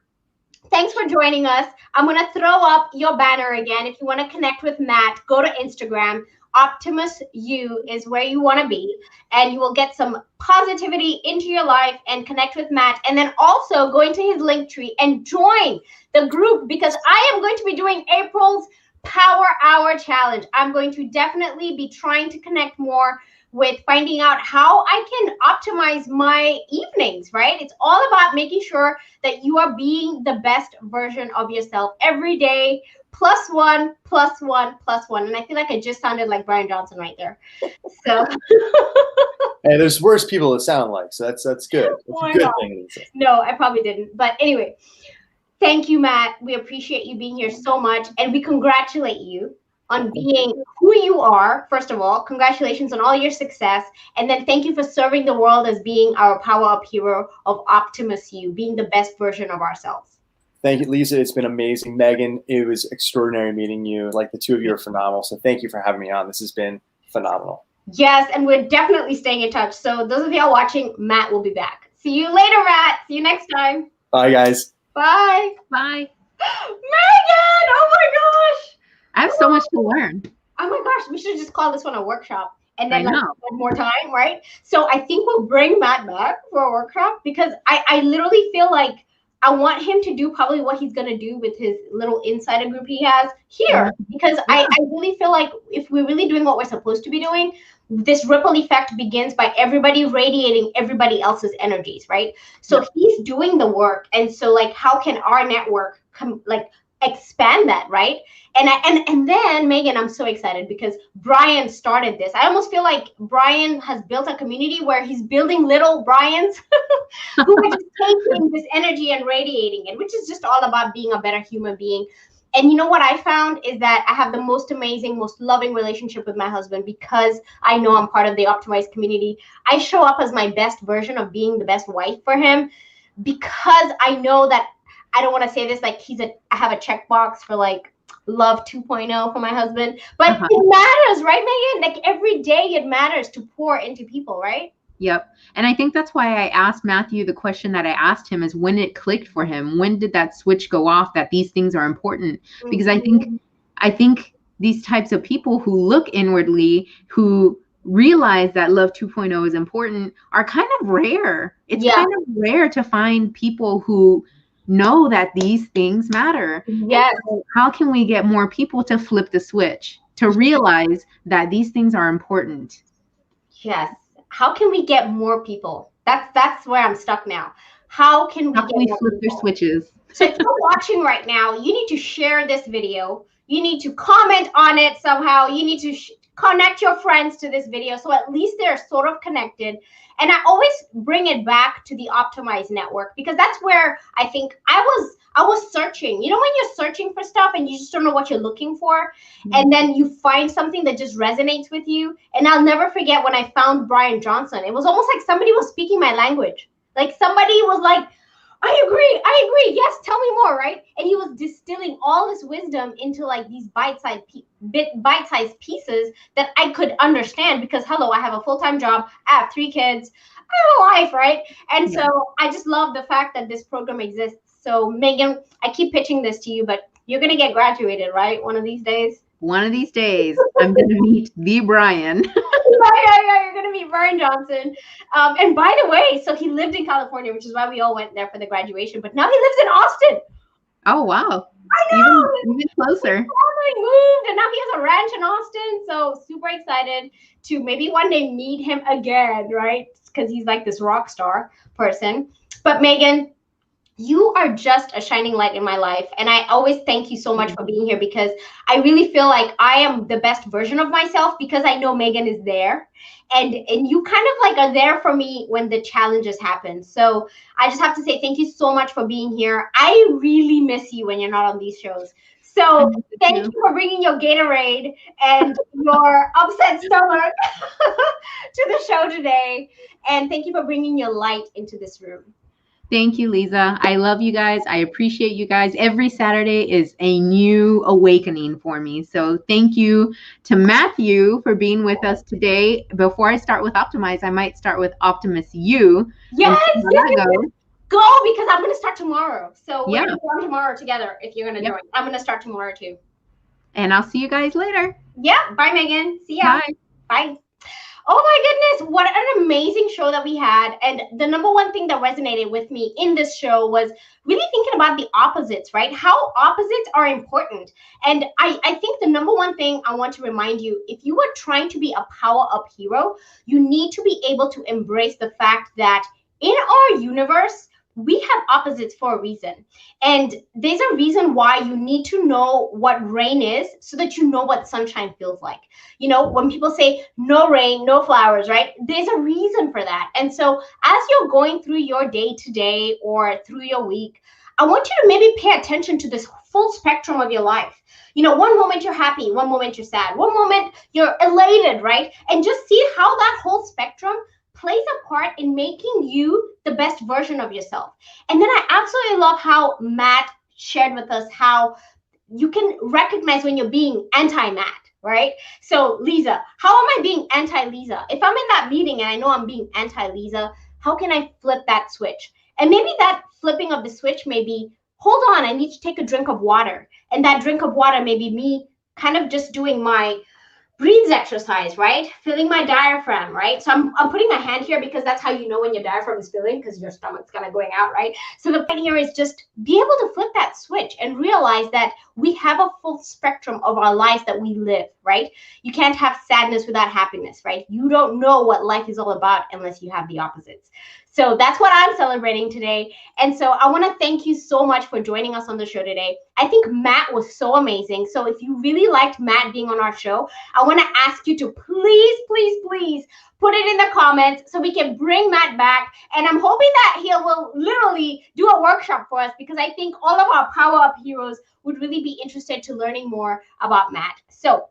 thanks for joining us. I'm going to throw up your banner again. If you want to connect with Matt, go to Instagram. OptimusYou is where you want to be, and you will get some positivity into your life and connect with Matt, and then also go into his link tree and join the group, because I am going to be doing April's Power Hour Challenge. I'm going to definitely be trying to connect more with finding out how I can optimize my evenings, right? It's all about making sure that you are being the best version of yourself every day. +1, +1, +1. And I feel like I just sounded like Brian Johnson right there. So Hey, there's worse people to sound like, so that's good. That's a good thing, Lisa. No, I probably didn't. But anyway, thank you, Matt. We appreciate you being here so much. And we congratulate you on being who you are. First of all, congratulations on all your success. And then thank you for serving the world as being our power-up hero of OptimusYou, being the best version of ourselves. Thank you, Lisa. It's been amazing. Megan, it was extraordinary meeting you. Like, the two of you are phenomenal. So thank you for having me on. This has been phenomenal. Yes, and we're definitely staying in touch. So those of y'all watching, Matt will be back. See you later, Matt. See you next time. Bye, guys. Bye. Bye. Megan! Oh my gosh! I have so much to learn. Oh my gosh, we should just call this one a workshop and then I like know. one more time, right? So I think we'll bring Matt back for a workshop because I literally feel like I want him to do probably what he's gonna do with his little insider group he has here, because I really feel like if we're really doing what we're supposed to be doing, this ripple effect begins by everybody radiating everybody else's energies, right? So he's doing the work, and so like, how can our network expand that, right? And then Megan, I'm so excited because Brian started this. I almost feel like Brian has built a community where he's building little Brians who are just taking this energy and radiating it, which is just all about being a better human being. And you know what I found is that I have the most amazing, most loving relationship with my husband because I know I'm part of the optimized community. I show up as my best version of being the best wife for him because I know that, I don't want to say this like I have a checkbox for like love 2.0 for my husband, but it matters, right, Megan? Like every day it matters to pour into people, right? Yep. And I think that's why I asked Matthew the question that I asked him is when it clicked for him. When did that switch go off that these things are important? Because I think these types of people who look inwardly, who realize that love 2.0 is important, are kind of rare. It's kind of rare to find people who know that these things matter. Yes. So how can we get more people to flip the switch, to realize that these things are important? Yes. How can we get more people? That's where I'm stuck now. How can we flip their switches? So if you're watching right now, you need to share this video. You need to comment on it somehow. You need to connect your friends to this video so at least they're sort of connected. And I always bring it back to the optimized network because that's where I think I was searching. You know, when you're searching for stuff and you just don't know what you're looking for, and then you find something that just resonates with you. And I'll never forget when I found Brian Johnson. It was almost like somebody was speaking my language. Like somebody was like, I agree. Yes, tell me more, right? And he was distilling all this wisdom into like these bite-sized pieces that I could understand because, hello, I have a full-time job, I have 3 kids, I have a life, right? And so I just love the fact that this program exists. So Megan, I keep pitching this to you, but you're going to get graduated, right? One of these days? One of these days, I'm going to meet the Brian. Yeah, you're going to meet Brian Johnson. And by the way, so he lived in California, which is why we all went there for the graduation. But now he lives in Austin. Oh, wow. I know. Even closer. He moved, and now he has a ranch in Austin. So super excited to maybe one day meet him again, right? Because he's like this rock star person. But Megan, you are just a shining light in my life. And I always thank you so much for being here because I really feel like I am the best version of myself because I know Megan is there. And you kind of like are there for me when the challenges happen. So I just have to say thank you so much for being here. I really miss you when you're not on these shows. So thank you for bringing your Gatorade and your upset stomach to the show today. And thank you for bringing your light into this room. Thank you, Lisa. I love you guys. I appreciate you guys. Every Saturday is a new awakening for me. So thank you to Matthew for being with us today. Before I start with Optimize, I might start with OptimusYou. Yes, go because I'm going to start tomorrow. So we're going to go on tomorrow together if you're going to join. I'm going to start tomorrow too. And I'll see you guys later. Yeah. Bye, Megan. See ya. Bye. Bye. Oh my goodness, what an amazing show that we had. And the number one thing that resonated with me in this show was really thinking about the opposites, right? How opposites are important. And I think the number one thing I want to remind you, if you are trying to be a power-up hero, you need to be able to embrace the fact that in our universe, we have opposites for a reason. And there's a reason why you need to know what rain is so that you know what sunshine feels like. You know, when people say no rain, no flowers, right? There's a reason for that. And so as you're going through your day to day or through your week, I want you to maybe pay attention to this full spectrum of your life. You know, one moment you're happy, one moment you're sad, one moment you're elated, right? And just see how that whole spectrum plays a part in making you the best version of yourself. And then I absolutely love how Matt shared with us how you can recognize when you're being anti-Matt, right? So Lisa, how am I being anti-Lisa? If I'm in that meeting and I know I'm being anti-Lisa, how can I flip that switch? And maybe that flipping of the switch may be, hold on, I need to take a drink of water. And that drink of water may be me kind of just doing my breathes exercise, right? Filling my diaphragm, right? So I'm putting my hand here because that's how you know when your diaphragm is filling, because your stomach's kind of going out, right? So the point here is just be able to flip that switch and realize that we have a full spectrum of our lives that we live, right? You can't have sadness without happiness, right? You don't know what life is all about unless you have the opposites. So that's what I'm celebrating today. And so I want to thank you so much for joining us on the show today. I think Matt was so amazing. So if you really liked Matt being on our show, I want to ask you to please, please, please put it in the comments so we can bring Matt back. And I'm hoping that he will literally do a workshop for us, because I think all of our power-up heroes would really be interested to learning more about Matt. So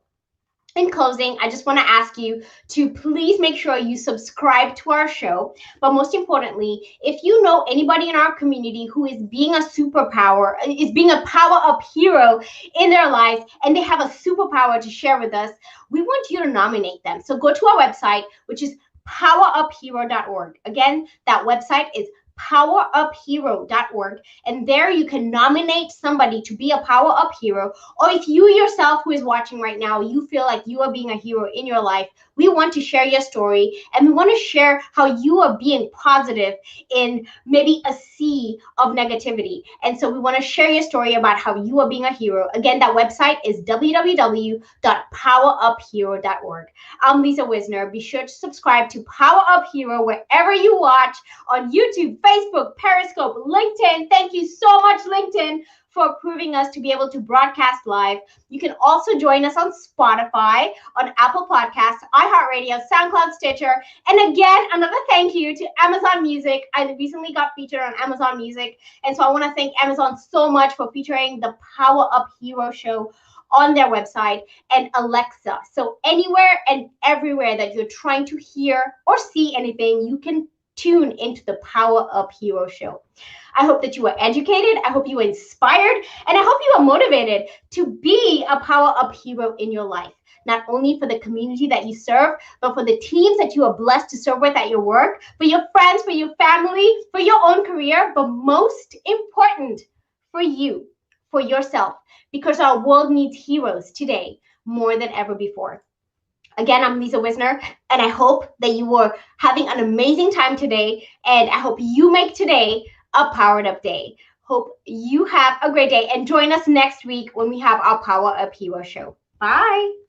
in closing, I just want to ask you to please make sure you subscribe to our show. But most importantly, if you know anybody in our community who is being a superpower, is being a power-up hero in their lives, and they have a superpower to share with us, we want you to nominate them. So go to our website, which is poweruphero.org. Again, that website is poweruphero.org, and there you can nominate somebody to be a power-up hero. Or if you yourself who is watching right now, you feel like you are being a hero in your life, we want to share your story, and we want to share how you are being positive in maybe a sea of negativity. And so we want to share your story about how you are being a hero. Again, that website is www.poweruphero.org. I'm Lisa Wisner. Be sure to subscribe to Power Up Hero wherever you watch, on YouTube, Facebook, Periscope, LinkedIn. Thank you so much, LinkedIn, for approving us to be able to broadcast live. You can also join us on Spotify, on Apple Podcasts, iHeartRadio, SoundCloud, Stitcher. And again, another thank you to Amazon Music. I recently got featured on Amazon Music. And so I want to thank Amazon so much for featuring the Power Up Hero show on their website, and Alexa. So anywhere and everywhere that you're trying to hear or see anything, you can tune into the Power Up Hero show. I hope that you are educated. I hope you are inspired, and I hope you are motivated to be a Power Up hero in your life, not only for the community that you serve, but for the teams that you are blessed to serve with at your work, for your friends, for your family, for your own career, but most important, for you, for yourself, because our world needs heroes today more than ever before. Again, I'm Lisa Wisner, and I hope that you are having an amazing time today, and I hope you make today a powered up day. Hope you have a great day, and join us next week when we have our Power Up Hero show. Bye.